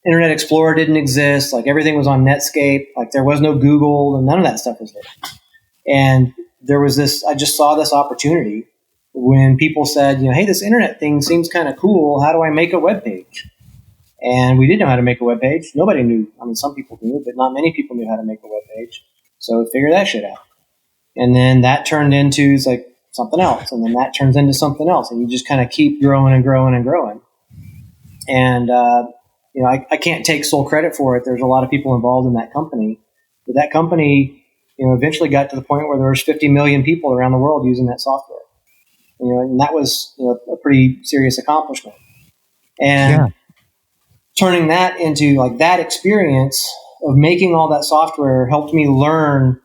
Speaker 3: Internet Explorer didn't exist. Like everything was on Netscape. Like there was no Google, and none of that stuff was there. And there was this. I just saw this opportunity when people said, hey, this internet thing seems kind of cool. How do I make a web page? And we didn't know how to make a web page. Nobody knew. I mean, some people knew, but not many people knew how to make a web page. So figure that shit out. And then that turned into like something else. And then that turns into something else. And you just kind of keep growing and growing and growing. And, I can't take sole credit for it. There's a lot of people involved in that company. But that company, eventually got to the point where there was 50 million people around the world using that software. And that was a pretty serious accomplishment. And turning that into like that experience of making all that software helped me learn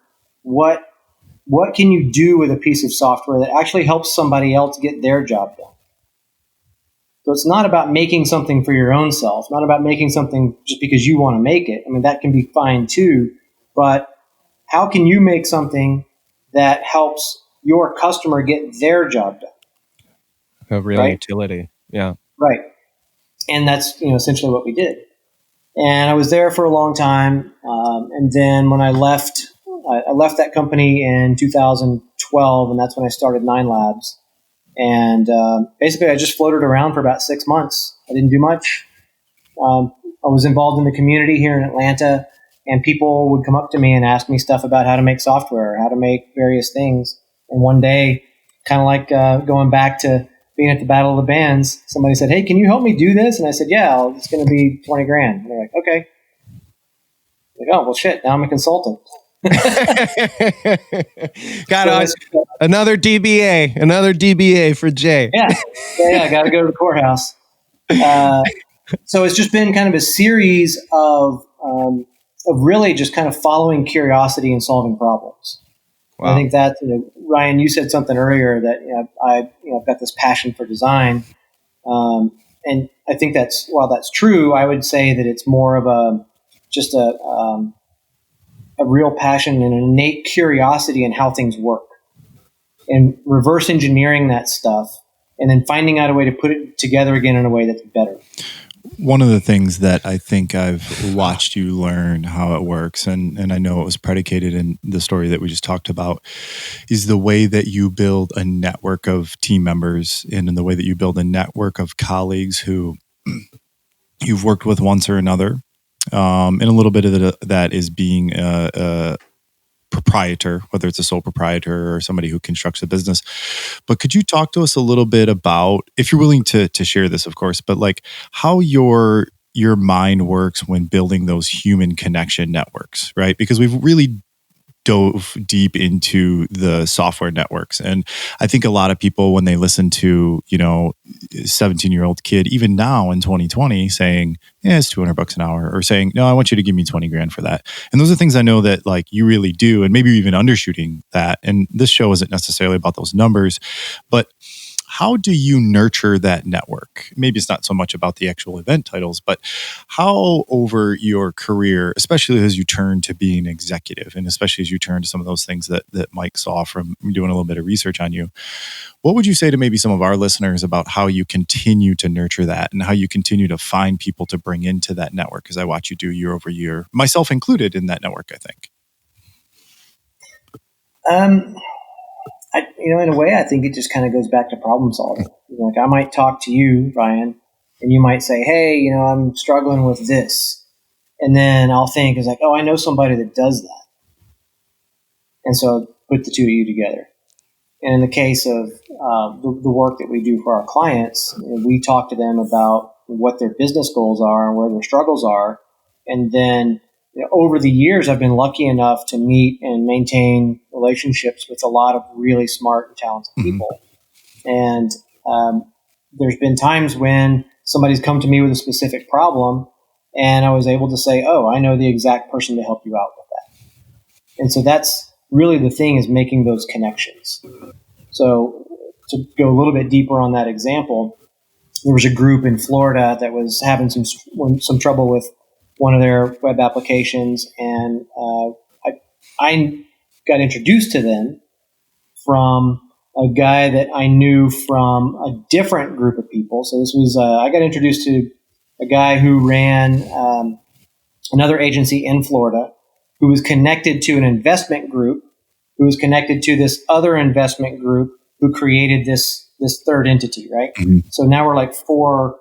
Speaker 3: what can you do with a piece of software that actually helps somebody else get their job done. So it's not about making something for your own self, not about making something just because you want to make it. I mean, that can be fine too, but how can you make something that helps your customer get their job done?
Speaker 1: A real utility. Yeah.
Speaker 3: Right. And that's essentially what we did. And I was there for a long time. And then when I left that company in 2012, and that's when I started 9 Labs. And basically, I just floated around for about 6 months. I didn't do much. I was involved in the community here in Atlanta, and people would come up to me and ask me stuff about how to make software, how to make various things. And one day, kind of like going back to being at the Battle of the Bands, somebody said, "Hey, can you help me do this?" And I said, "Yeah, it's going to be $20,000." And they're like, "Okay." I'm like, "Oh, well, shit, now I'm a consultant."
Speaker 1: Another DBA for Jay.
Speaker 3: Yeah, got to go to the courthouse. So it's just been kind of a series of really just kind of following curiosity and solving problems. Wow. I think that Ryan, you said something earlier that I've got this passion for design, and I think while that's true, I would say that it's more of a real passion and an innate curiosity in how things work, and reverse engineering that stuff, and then finding out a way to put it together again in a way that's better.
Speaker 2: One of the things that I think I've watched you learn how it works, and I know it was predicated in the story that we just talked about, is the way that you build a network of team members, and in the way that you build a network of colleagues who you've worked with once or another. And a little bit of that is being a proprietor, whether it's a sole proprietor or somebody who constructs a business. But could you talk to us a little bit about, if you're willing to share this, of course, but like how your mind works when building those human connection networks, right? Because we've really dove deep into the software networks. And I think a lot of people, when they listen to, 17-year-old kid, even now in 2020, saying, yeah, it's $200 an hour, or saying, no, I want you to give me 20 grand for that. And those are things I know that like you really do, and maybe even undershooting that. And this show isn't necessarily about those numbers, but how do you nurture that network? Maybe it's not so much about the actual event titles, but how over your career, especially as you turn to being an executive, and especially as you turn to some of those things that Mike saw from doing a little bit of research on you, what would you say to maybe some of our listeners about how you continue to nurture that and how you continue to find people to bring into that network? Because I watch you do year over year, myself included in that network, I think.
Speaker 3: In a way, I think it just kind of goes back to problem solving. Like I might talk to you, Ryan, and you might say, hey, I'm struggling with this. And then I'll think, it's like, oh, I know somebody that does that. And so put the two of you together. And in the case of the work that we do for our clients, we talk to them about what their business goals are and where their struggles are. And then over the years, I've been lucky enough to meet and maintain relationships with a lot of really smart and talented people. And there's been times when somebody's come to me with a specific problem, and I was able to say, oh, I know the exact person to help you out with that. And so that's really the thing, is making those connections. So to go a little bit deeper on that example, there was a group in Florida that was having some trouble with one of their web applications, and I got introduced to them from a guy that I knew from a different group of people. So this was I got introduced to a guy who ran another agency in Florida, who was connected to an investment group, who was connected to this other investment group, who created this third entity, right? Mm-hmm. So now we're like four.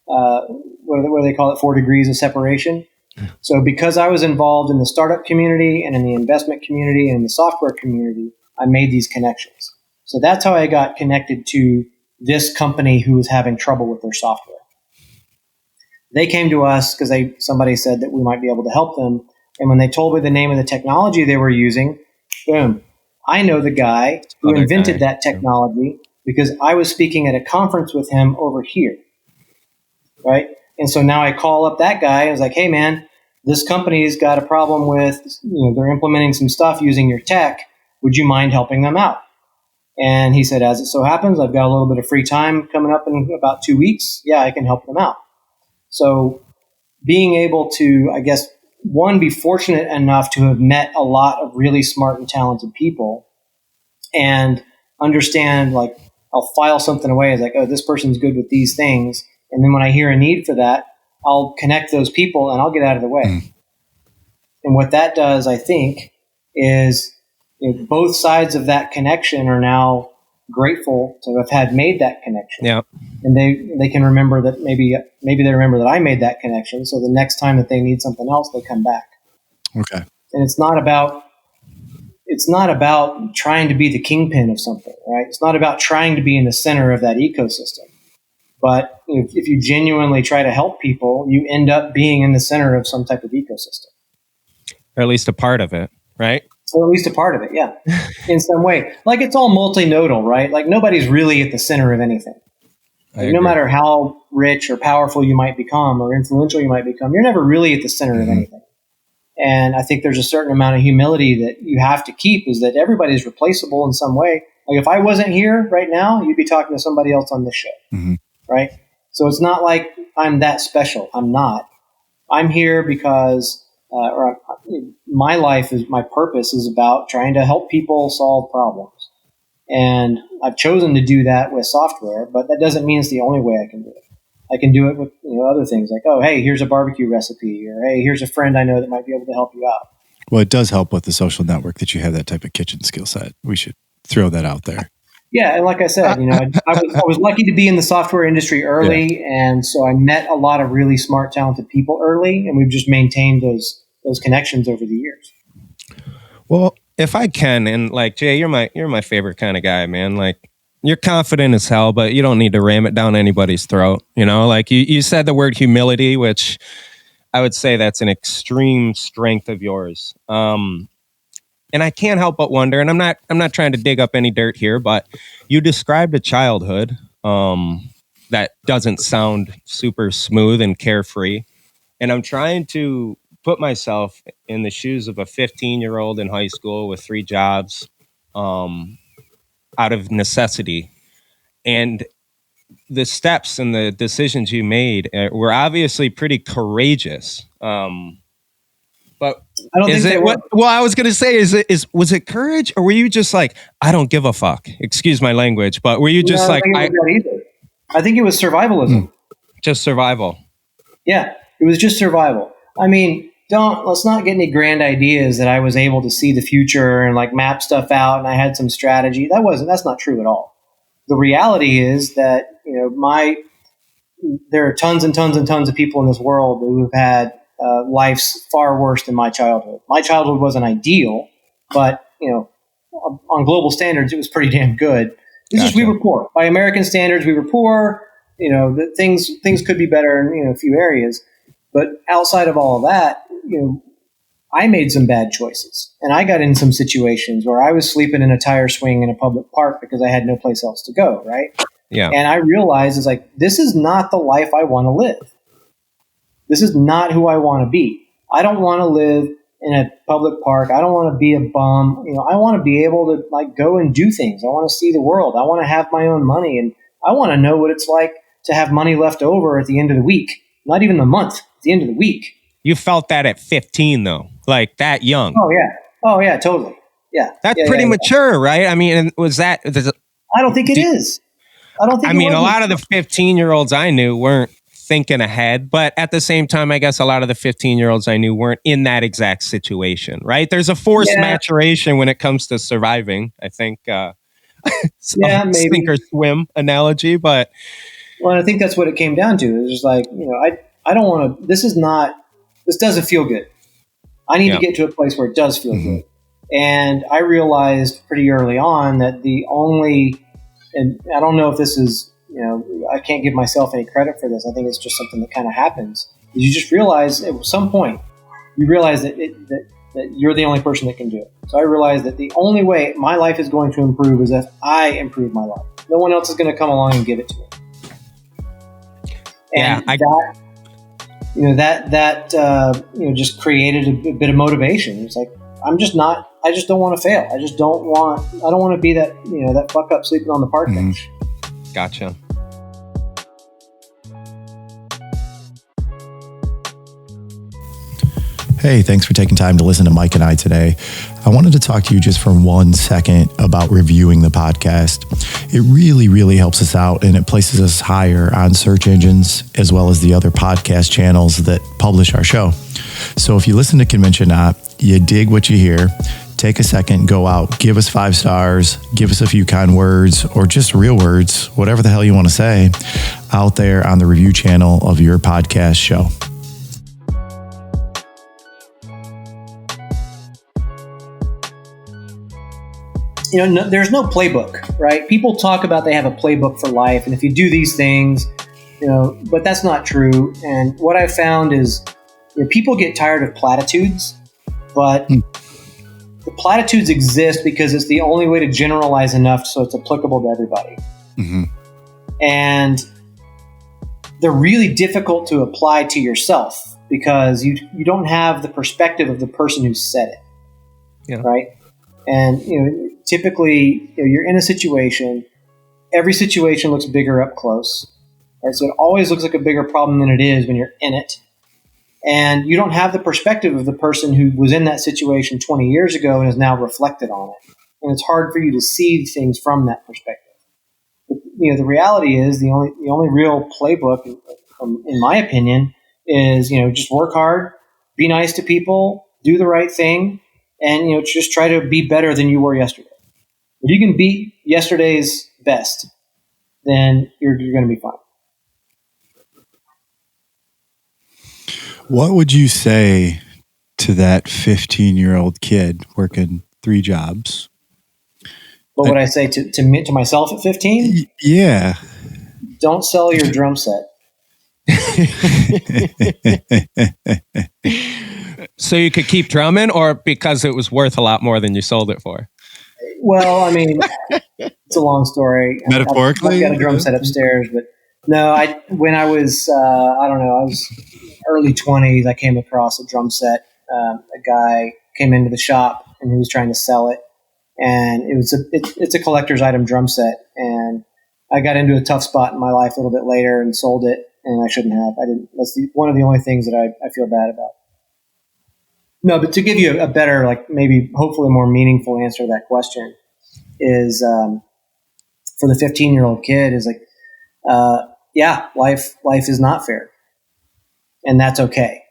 Speaker 3: What do they call it? 4 degrees of separation. So because I was involved in the startup community and in the investment community and in the software community, I made these connections. So that's how I got connected to this company who was having trouble with their software. They came to us because somebody said that we might be able to help them. And when they told me the name of the technology they were using, boom, I know the guy who invented that technology because I was speaking at a conference with him over here. Right? And so now I call up that guy. I was like, hey, man, this company's got a problem with, they're implementing some stuff using your tech. Would you mind helping them out? And he said, as it so happens, I've got a little bit of free time coming up in about 2 weeks. Yeah, I can help them out. So being able to, I guess, one, be fortunate enough to have met a lot of really smart and talented people and understand, like, I'll file something away as like, oh, this person's good with these things. And then when I hear a need for that, I'll connect those people and I'll get out of the way. And what that does, I think, is both sides of that connection are now grateful to have had made that connection.
Speaker 1: Yeah.
Speaker 3: And they can remember that maybe they remember that I made that connection. So the next time that they need something else, they come back. Okay. And it's not about trying to be the kingpin of something, right? It's not about trying to be in the center of that ecosystem. But if you genuinely try to help people, you end up being in the center of some type of ecosystem.
Speaker 1: Or at least a part of it, right?
Speaker 3: Or at least a part of it, yeah. In some way. Like, it's all multinodal, right? Like, nobody's really at the center of anything. Like, no matter how rich or powerful you might become or influential you might become, you're never really at the center of anything. And I think there's a certain amount of humility that you have to keep, is that everybody's replaceable in some way. Like, if I wasn't here right now, you'd be talking to somebody else on this show. Mm-hmm. Right? So it's not like I'm that special. I'm not. I'm here because my life is, my purpose is about trying to help people solve problems. And I've chosen to do that with software, but that doesn't mean it's the only way I can do it. I can do it with other things like, oh, hey, here's a barbecue recipe, or hey, here's a friend I know that might be able to help you out.
Speaker 2: Well, it does help with the social network that you have that type of kitchen skill set. We should throw that out there.
Speaker 3: Yeah, and like I said, I was lucky to be in the software industry early, and so I met a lot of really smart, talented people early, and we've just maintained those connections over the years.
Speaker 1: Well, if I can, and like Jay, you're my favorite kind of guy, man. Like, you're confident as hell, but you don't need to ram it down anybody's throat. Like you said the word humility, which I would say that's an extreme strength of yours. and I can't help but wonder, and I'm not trying to dig up any dirt here, but you described a childhood that doesn't sound super smooth and carefree. And I'm trying to put myself in the shoes of a 15-year-old in high school with 3 jobs, out of necessity. And the steps and the decisions you made were obviously pretty courageous. But
Speaker 3: I don't think they were.
Speaker 1: Well, I was going to say, was it courage, or were you just like, I don't give a fuck? Excuse my language, but were you just
Speaker 3: I think it was survivalism.
Speaker 1: Just survival.
Speaker 3: Yeah, it was just survival. I mean, let's not get any grand ideas that I was able to see the future and like map stuff out and I had some strategy. That's not true at all. The reality is that, there are tons and tons and tons of people in this world who have had lives far worse than my childhood. My childhood wasn't ideal, but on global standards, it was pretty damn good. It's just we were poor. By American standards, we were poor. Things could be better in a few areas, but outside of all of that, I made some bad choices, and I got in some situations where I was sleeping in a tire swing in a public park because I had no place else to go. Right?
Speaker 1: Yeah.
Speaker 3: And I realized it's like, this is not the life I want to live. This is not who I want to be. I don't want to live in a public park. I don't want to be a bum. I want to be able to like go and do things. I want to see the world. I want to have my own money, and I want to know what it's like to have money left over at the end of the week. Not even the month, at the end of the week.
Speaker 1: You felt that at 15, though, like that young.
Speaker 3: Oh yeah, totally. Yeah,
Speaker 1: that's pretty mature, right? I mean, was that?
Speaker 3: I don't think it is. I don't think.
Speaker 1: I mean, a lot of the 15-year-olds I knew weren't thinking ahead, but at the same time, I guess a lot of the 15-year-olds I knew weren't in that exact situation, right? There's a forced maturation when it comes to surviving, I think. Maybe sink or swim analogy, but
Speaker 3: I think that's what it came down to. It's just like, I don't want to. This doesn't feel good. I need to get to a place where it does feel good. And I realized pretty early on that and I don't know if this is, I can't give myself any credit for this. I think it's just something that kind of happens. You just realize at some point, you realize that you're the only person that can do it. So I realized that the only way my life is going to improve is if I improve my life. No one else is going to come along and give it to me. And that just created a bit of motivation. It's like, I just don't want to fail. I don't want to be that, that fuck up sleeping on the park bench.
Speaker 1: Gotcha.
Speaker 2: Hey, thanks for taking time to listen to Mike and I today. I wanted to talk to you just for 1 second about reviewing the podcast. It really, really helps us out, and it places us higher on search engines as well as the other podcast channels that publish our show. So if you listen to Convention Not, you dig what you hear, take a second, go out, give us 5 stars, give us a few kind words, or just real words, whatever the hell you want to say, out there on the review channel of your podcast show.
Speaker 3: There's no playbook, right? People talk about they have a playbook for life, and if you do these things, but that's not true. And what I've found is, people get tired of platitudes, but the platitudes exist because it's the only way to generalize enough so it's applicable to everybody. Mm-hmm. And they're really difficult to apply to yourself because you don't have the perspective of the person who said it. Yeah. Right? And typically you're in a situation, every situation looks bigger up close. Right? So it always looks like a bigger problem than it is when you're in it. And you don't have the perspective of the person who was in that situation 20 years ago and has now reflected on it. And it's hard for you to see things from that perspective. But, the reality is the only real playbook, in my opinion, is, just work hard, be nice to people, do the right thing, and, just try to be better than you were yesterday. If you can beat yesterday's best, then you're going to be fine.
Speaker 2: What would you say to that 15-year-old kid working 3 jobs?
Speaker 3: What would I say to myself at 15?
Speaker 2: Yeah.
Speaker 3: Don't sell your drum set.
Speaker 1: So you could keep drumming, or because it was worth a lot more than you sold it for?
Speaker 3: Well, I mean, it's a long story.
Speaker 2: Metaphorically,
Speaker 3: I've got a drum set upstairs, but no, when I was, I don't know, I was early 20s, I came across a drum set. A guy came into the shop and he was trying to sell it. And it's a collector's item drum set. And I got into a tough spot in my life a little bit later and sold it, and I shouldn't have. I didn't. That's one of the only things that I feel bad about. No, but to give you a better, like maybe hopefully more meaningful answer to that question is for the 15-year-old kid is like, yeah, life is not fair, and that's okay.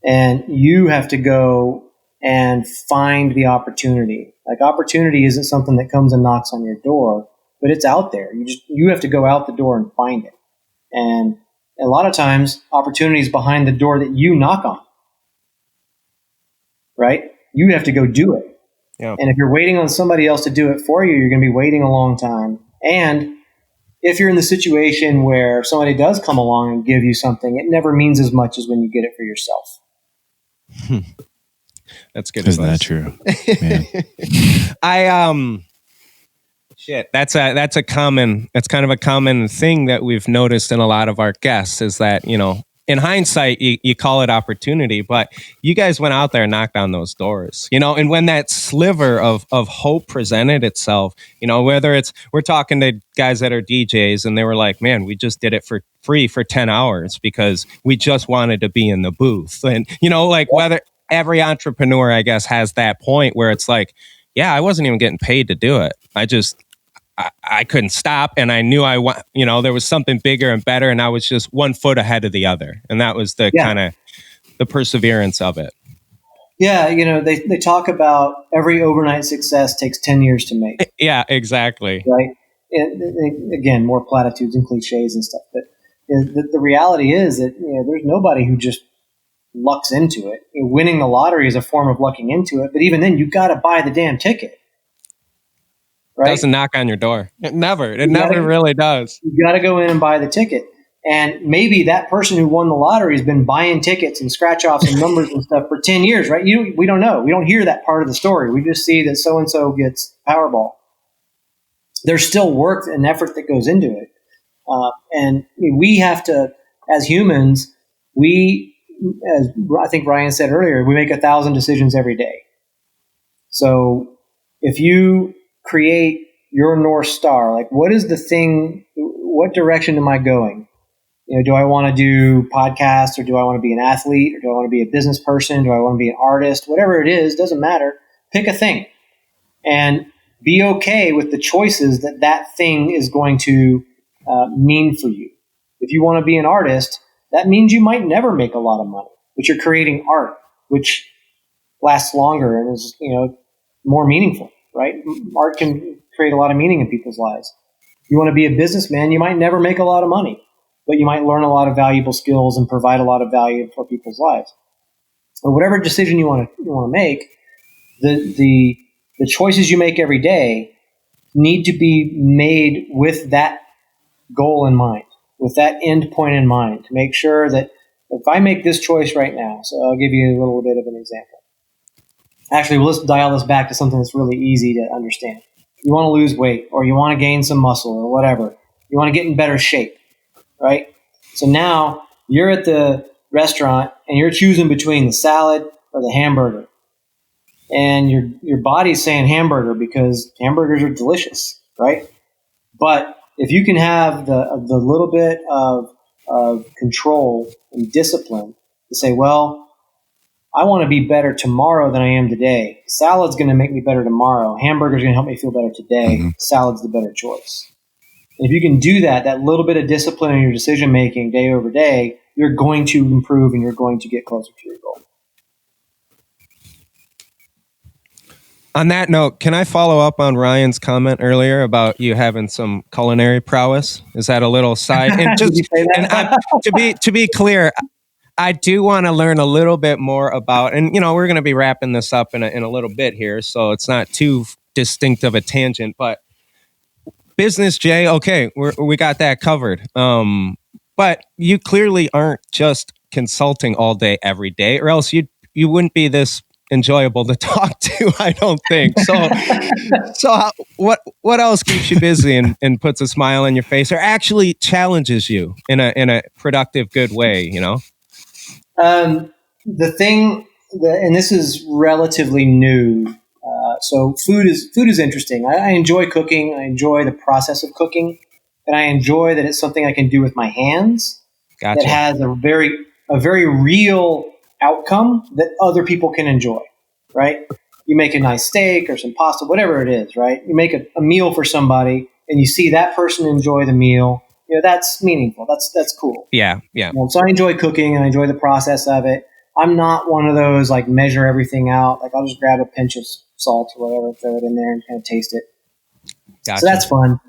Speaker 3: And you have to go and find the opportunity. Like opportunity isn't something that comes and knocks on your door, but it's out there. You have to go out the door and find it. And a lot of times, opportunity is behind the door that you knock on. Right? You have to go do it.
Speaker 1: Yeah.
Speaker 3: And if you're waiting on somebody else to do it for you, you're going to be waiting a long time. And if you're in the situation where somebody does come along and give you something, it never means as much as when you get it for yourself.
Speaker 1: That's good.
Speaker 2: Isn't
Speaker 1: advice.
Speaker 2: that true? Man.
Speaker 1: That's kind of a common thing that we've noticed in a lot of our guests is that, in hindsight, you call it opportunity, but you guys went out there and knocked on those doors, and when that sliver of hope presented itself, whether we're talking to guys that are DJs and they were like, man, we just did it for free for 10 hours because we just wanted to be in the booth. And, whether every entrepreneur, I guess, has that point where it's like, yeah, I wasn't even getting paid to do it. I couldn't stop, and I knew there was something bigger and better, and I was just 1 foot ahead of the other, and that was the kind of the perseverance of it.
Speaker 3: Yeah, they talk about every overnight success takes 10 years to make.
Speaker 1: Yeah, exactly.
Speaker 3: Right. And again, more platitudes and cliches and stuff, but the reality is that there's nobody who just lucks into it. Winning the lottery is a form of lucking into it, but even then, you got to buy the damn ticket. Right?
Speaker 1: Doesn't knock on your door. It never really does.
Speaker 3: You got to go in and buy the ticket. And maybe that person who won the lottery has been buying tickets and scratch offs and numbers and stuff for 10 years, right? We don't know. We don't hear that part of the story. We just see that so-and-so gets Powerball. There's still work and effort that goes into it. And we have to, as humans, as I think Ryan said earlier, we make 1,000 decisions every day. So if you create your North Star, like what is the thing, what direction am I going? Do I want to do podcasts, or do I want to be an athlete, or do I want to be a business person? Do I want to be an artist? Whatever it is, doesn't matter. Pick a thing and be okay with the choices that thing is going to mean for you. If you want to be an artist, that means you might never make a lot of money, but you're creating art, which lasts longer and is, more meaningful. Right? Art can create a lot of meaning in people's lives. If you want to be a businessman, you might never make a lot of money, but you might learn a lot of valuable skills and provide a lot of value for people's lives. So whatever decision you want to make, the choices you make every day need to be made with that goal in mind, with that end point in mind, to make sure that if I make this choice right now, so I'll give you a little bit of an example. Actually, let's dial this back to something that's really easy to understand. You want to lose weight, or you want to gain some muscle, or whatever. You want to get in better shape, right? So now you're at the restaurant and you're choosing between the salad or the hamburger. And your body's saying hamburger because hamburgers are delicious, right? But if you can have the little bit of control and discipline to say, well, I want to be better tomorrow than I am today. Salad's going to make me better tomorrow. Hamburger's going to help me feel better today. Mm-hmm. Salad's the better choice. And if you can do that little bit of discipline in your decision making day over day, you're going to improve and you're going to get closer to your goal.
Speaker 1: On that note, can I follow up on Ryan's comment earlier about you having some culinary prowess? Is that a little side? And just to be clear, I do want to learn a little bit more about, and we're going to be wrapping this up in a little bit here, so it's not too distinct of a tangent. But business, Jay, okay, we got that covered. But you clearly aren't just consulting all day, every day, or else you'd you wouldn't be this enjoyable to talk to, I don't think. What else keeps you busy and puts a smile on your face, or actually challenges you in a productive, good way? You know.
Speaker 3: The thing that, and this is relatively new. So food is interesting. I enjoy cooking. I enjoy the process of cooking, and I enjoy that it's something I can do with my hands.
Speaker 1: Gotcha.
Speaker 3: That has a very real outcome that other people can enjoy. Right? You make a nice steak or some pasta, whatever it is. Right? You make a meal for somebody, and you see that person enjoy the meal. You know, that's meaningful. That's cool.
Speaker 1: Yeah.
Speaker 3: So I enjoy cooking and I enjoy the process of it. I'm not one of those like measure everything out. Like I'll just grab a pinch of salt or whatever, throw it in there and kind of taste it.
Speaker 1: Gotcha.
Speaker 3: So that's fun.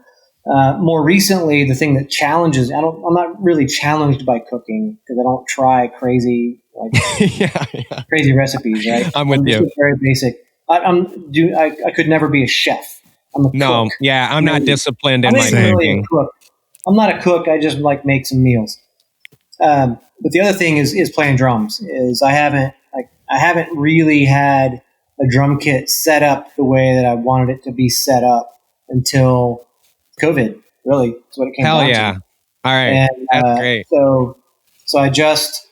Speaker 3: More recently, the thing that challenges, I'm not really challenged by cooking because I don't try crazy, crazy recipes, right?
Speaker 1: I'm with you.
Speaker 3: Very basic. I could never be a chef. I'm a cook.
Speaker 1: Yeah, I'm not disciplined in my
Speaker 3: cooking. I'm not a cook. I just like make some meals. But the other thing is playing drums. I haven't really had a drum kit set up the way that I wanted it to be set up until COVID. Really, that's what it came down to.
Speaker 1: Hell yeah! All right, and, that's great.
Speaker 3: So I just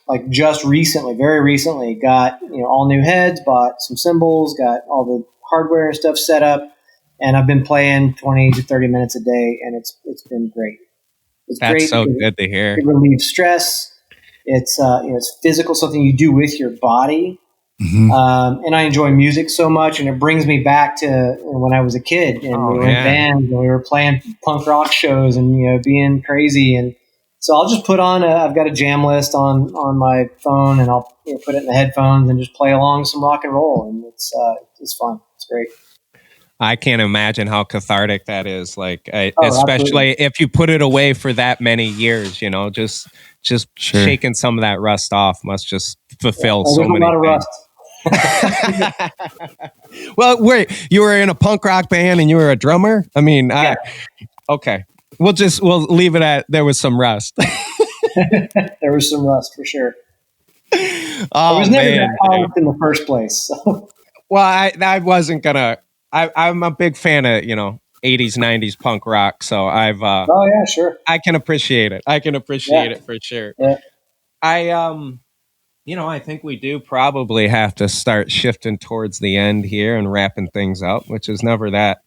Speaker 3: recently, very recently, got all new heads, bought some cymbals, got all the hardware and stuff set up, and I've been playing 20 to 30 minutes a day, and it's been great.
Speaker 1: That's great. So good to hear.
Speaker 3: It relieves stress. It's it's physical, something you do with your body. Mm-hmm. And I enjoy music so much, and it brings me back to when I was a kid, and we were in bands, and we were playing punk rock shows, and being crazy. And so I'll just put on I've got a jam list on my phone, and I'll put it in the headphones and just play along some rock and roll, and it's fun. It's great.
Speaker 1: I can't imagine how cathartic that is. Like, especially absolutely. If you put it away for that many years, just sure. Shaking some of that rust off must just fulfill so many. A lot of rust. Well, wait, you were in a punk rock band and you were a drummer? I mean, okay. We'll leave it at there was some rust.
Speaker 3: There was some rust for sure.
Speaker 1: Oh,
Speaker 3: I was never that polished in the first place. So.
Speaker 1: Well, I wasn't gonna. I'm a big fan of 80s, 90s punk rock, so I've.
Speaker 3: Oh yeah, sure.
Speaker 1: I can appreciate it. It for sure.
Speaker 3: Yeah.
Speaker 1: I think we do probably have to start shifting towards the end here and wrapping things up, which is never that.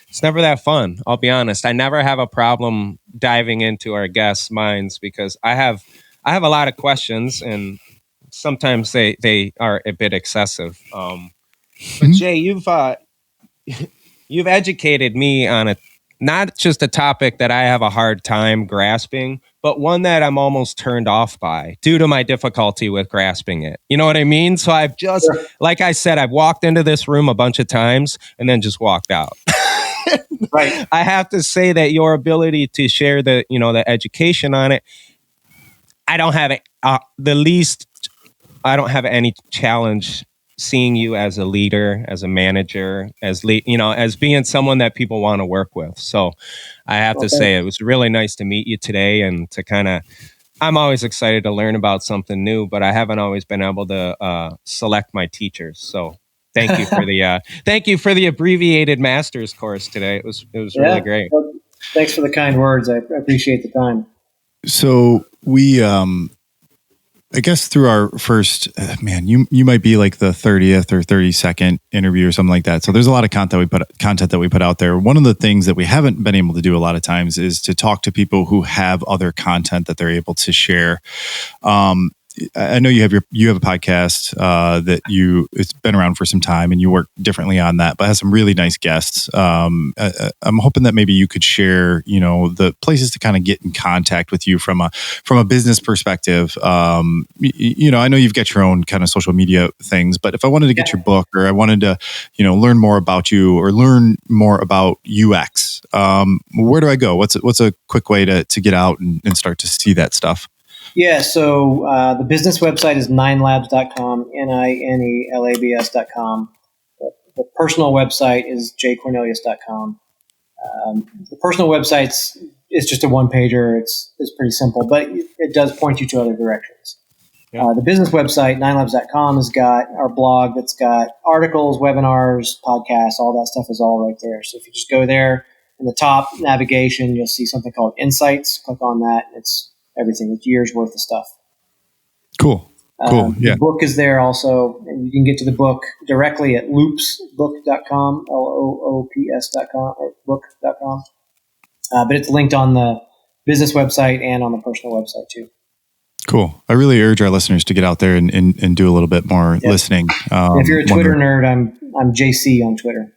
Speaker 1: It's never that fun. I'll be honest. I never have a problem diving into our guests' minds because I have a lot of questions, and sometimes they are a bit excessive. But Jay, you've educated me on not just a topic that I have a hard time grasping, but one that I'm almost turned off by due to my difficulty with grasping it. You know what I mean? So I've just, like I said, I've walked into this room a bunch of times and then just walked out.
Speaker 3: Right.
Speaker 1: I have to say that your ability to share the education on it, I don't have I don't have any challenge seeing you as a leader, as a manager, as being someone that people want to work with. So I have to say it was really nice to meet you today, and to I'm always excited to learn about something new, but I haven't always been able to select my teachers. So thank you for the abbreviated master's course today. It was really great.
Speaker 3: Well, thanks for the kind words. I appreciate the time.
Speaker 2: So we, I guess through our first, you might be like the 30th or 32nd interview or something like that. So there's a lot of content that we put out there. One of the things that we haven't been able to do a lot of times is to talk to people who have other content that they're able to share. I know you have a podcast it's been around for some time, and you work differently on that, but has some really nice guests. I'm hoping that maybe you could share, the places to kind of get in contact with you from a business perspective. I know you've got your own kind of social media things, but if I wanted to get your book, or I wanted to, learn more about you or learn more about UX, where do I go? What's a quick way to get out and start to see that stuff?
Speaker 3: Yeah, so the business website is ninelabs.com, ninelabs.com. The personal website is jcornelius.com. The personal website is just a one-pager. It's pretty simple, but it does point you to other directions.
Speaker 1: Yeah.
Speaker 3: The business website, 9labs.com, has got our blog that's got articles, webinars, podcasts, all that stuff is all right there. So if you just go there in the top navigation, you'll see something called Insights. Click on that. It's everything. It's years worth of stuff.
Speaker 2: Cool.
Speaker 3: The book is there also, and you can get to the book directly at loopsbook.com, LOOPS.com, or book.com. But it's linked on the business website and on the personal website too.
Speaker 2: Cool. I really urge our listeners to get out there and do a little bit more listening.
Speaker 3: If you're a Twitter nerd, I'm JC on Twitter.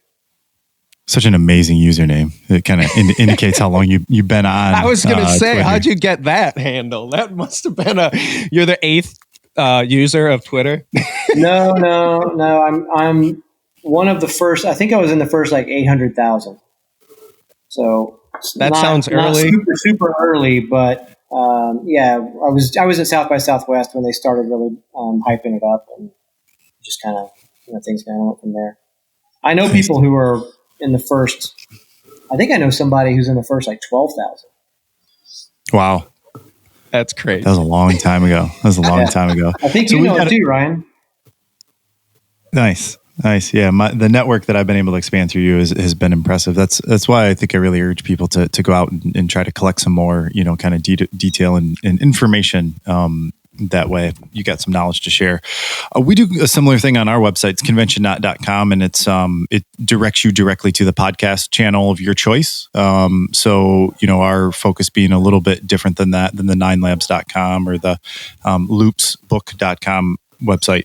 Speaker 2: Such an amazing username. It kind of indicates how long you've been on.
Speaker 1: I was going to say,
Speaker 2: Twitter.
Speaker 1: how'd you get that handle? That must have been you're the 8th user of Twitter. No.
Speaker 3: I'm one of the first. I think I was in the first 800,000. So
Speaker 1: that sounds early.
Speaker 3: Not super early, but I was at South by Southwest when they started really hyping it up, and just kind of things kind of went from there. I know people who are in the first. I think I know somebody who's in the first 12,000.
Speaker 2: Wow.
Speaker 1: That's crazy.
Speaker 2: That was a long time ago.
Speaker 3: I think you know it too, Ryan.
Speaker 2: Nice. Yeah. The network that I've been able to expand through you has been impressive. That's why I think I really urge people to go out and try to collect some more, kind of detail and information. That way you got some knowledge to share. We do a similar thing on our website. It's convention.com, and it directs you directly to the podcast channel of your choice. So, our focus being a little bit different than the 9labs.com or the loopsbook.com website.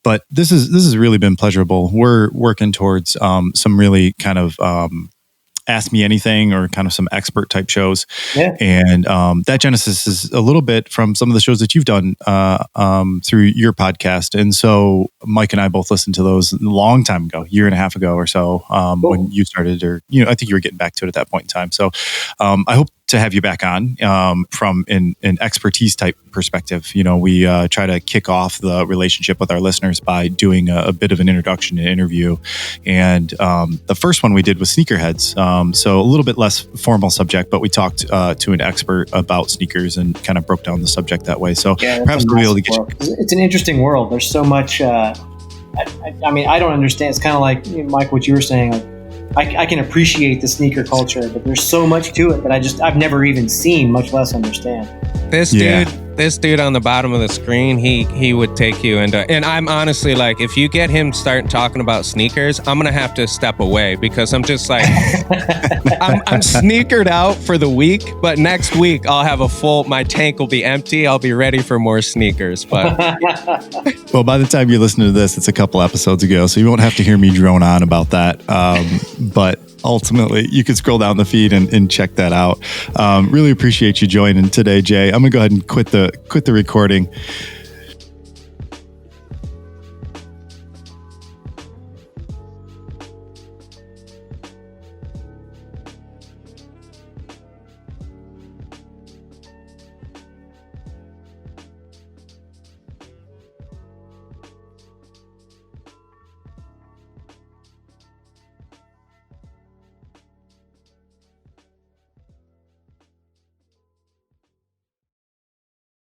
Speaker 2: But this has really been pleasurable. We're working towards some really kind of Ask Me Anything or kind of some expert type shows. Yeah. And that genesis is a little bit from some of the shows that you've done through your podcast. And so Mike and I both listened to those a long time ago, year and a half ago or so, when you started, or, I think you were getting back to it at that point in time. So I hope to have you back on from an expertise type perspective. We try to kick off the relationship with our listeners by doing a bit of an introduction and interview. And the first one we did was sneakerheads. So a little bit less formal subject, but we talked to an expert about sneakers and kind of broke down the subject that way. So perhaps we'll be able to get you.
Speaker 3: It's an interesting world. There's so much. I don't understand. It's kind of like, Mike, what you were saying. I can appreciate the sneaker culture, but there's so much to it that I've never even seen, much less understand.
Speaker 1: This dude on the bottom of the screen, he would take you into, and I'm honestly if you get him starting talking about sneakers, I'm gonna have to step away because I'm just I'm sneakered out for the week, but next week I'll have my tank will be empty. I'll be ready for more sneakers. But
Speaker 2: well, by the time you listen to this, it's a couple episodes ago, so you won't have to hear me drone on about that. But ultimately, you can scroll down the feed and check that out. Really appreciate you joining today, Jay. I'm gonna go ahead and quit the recording.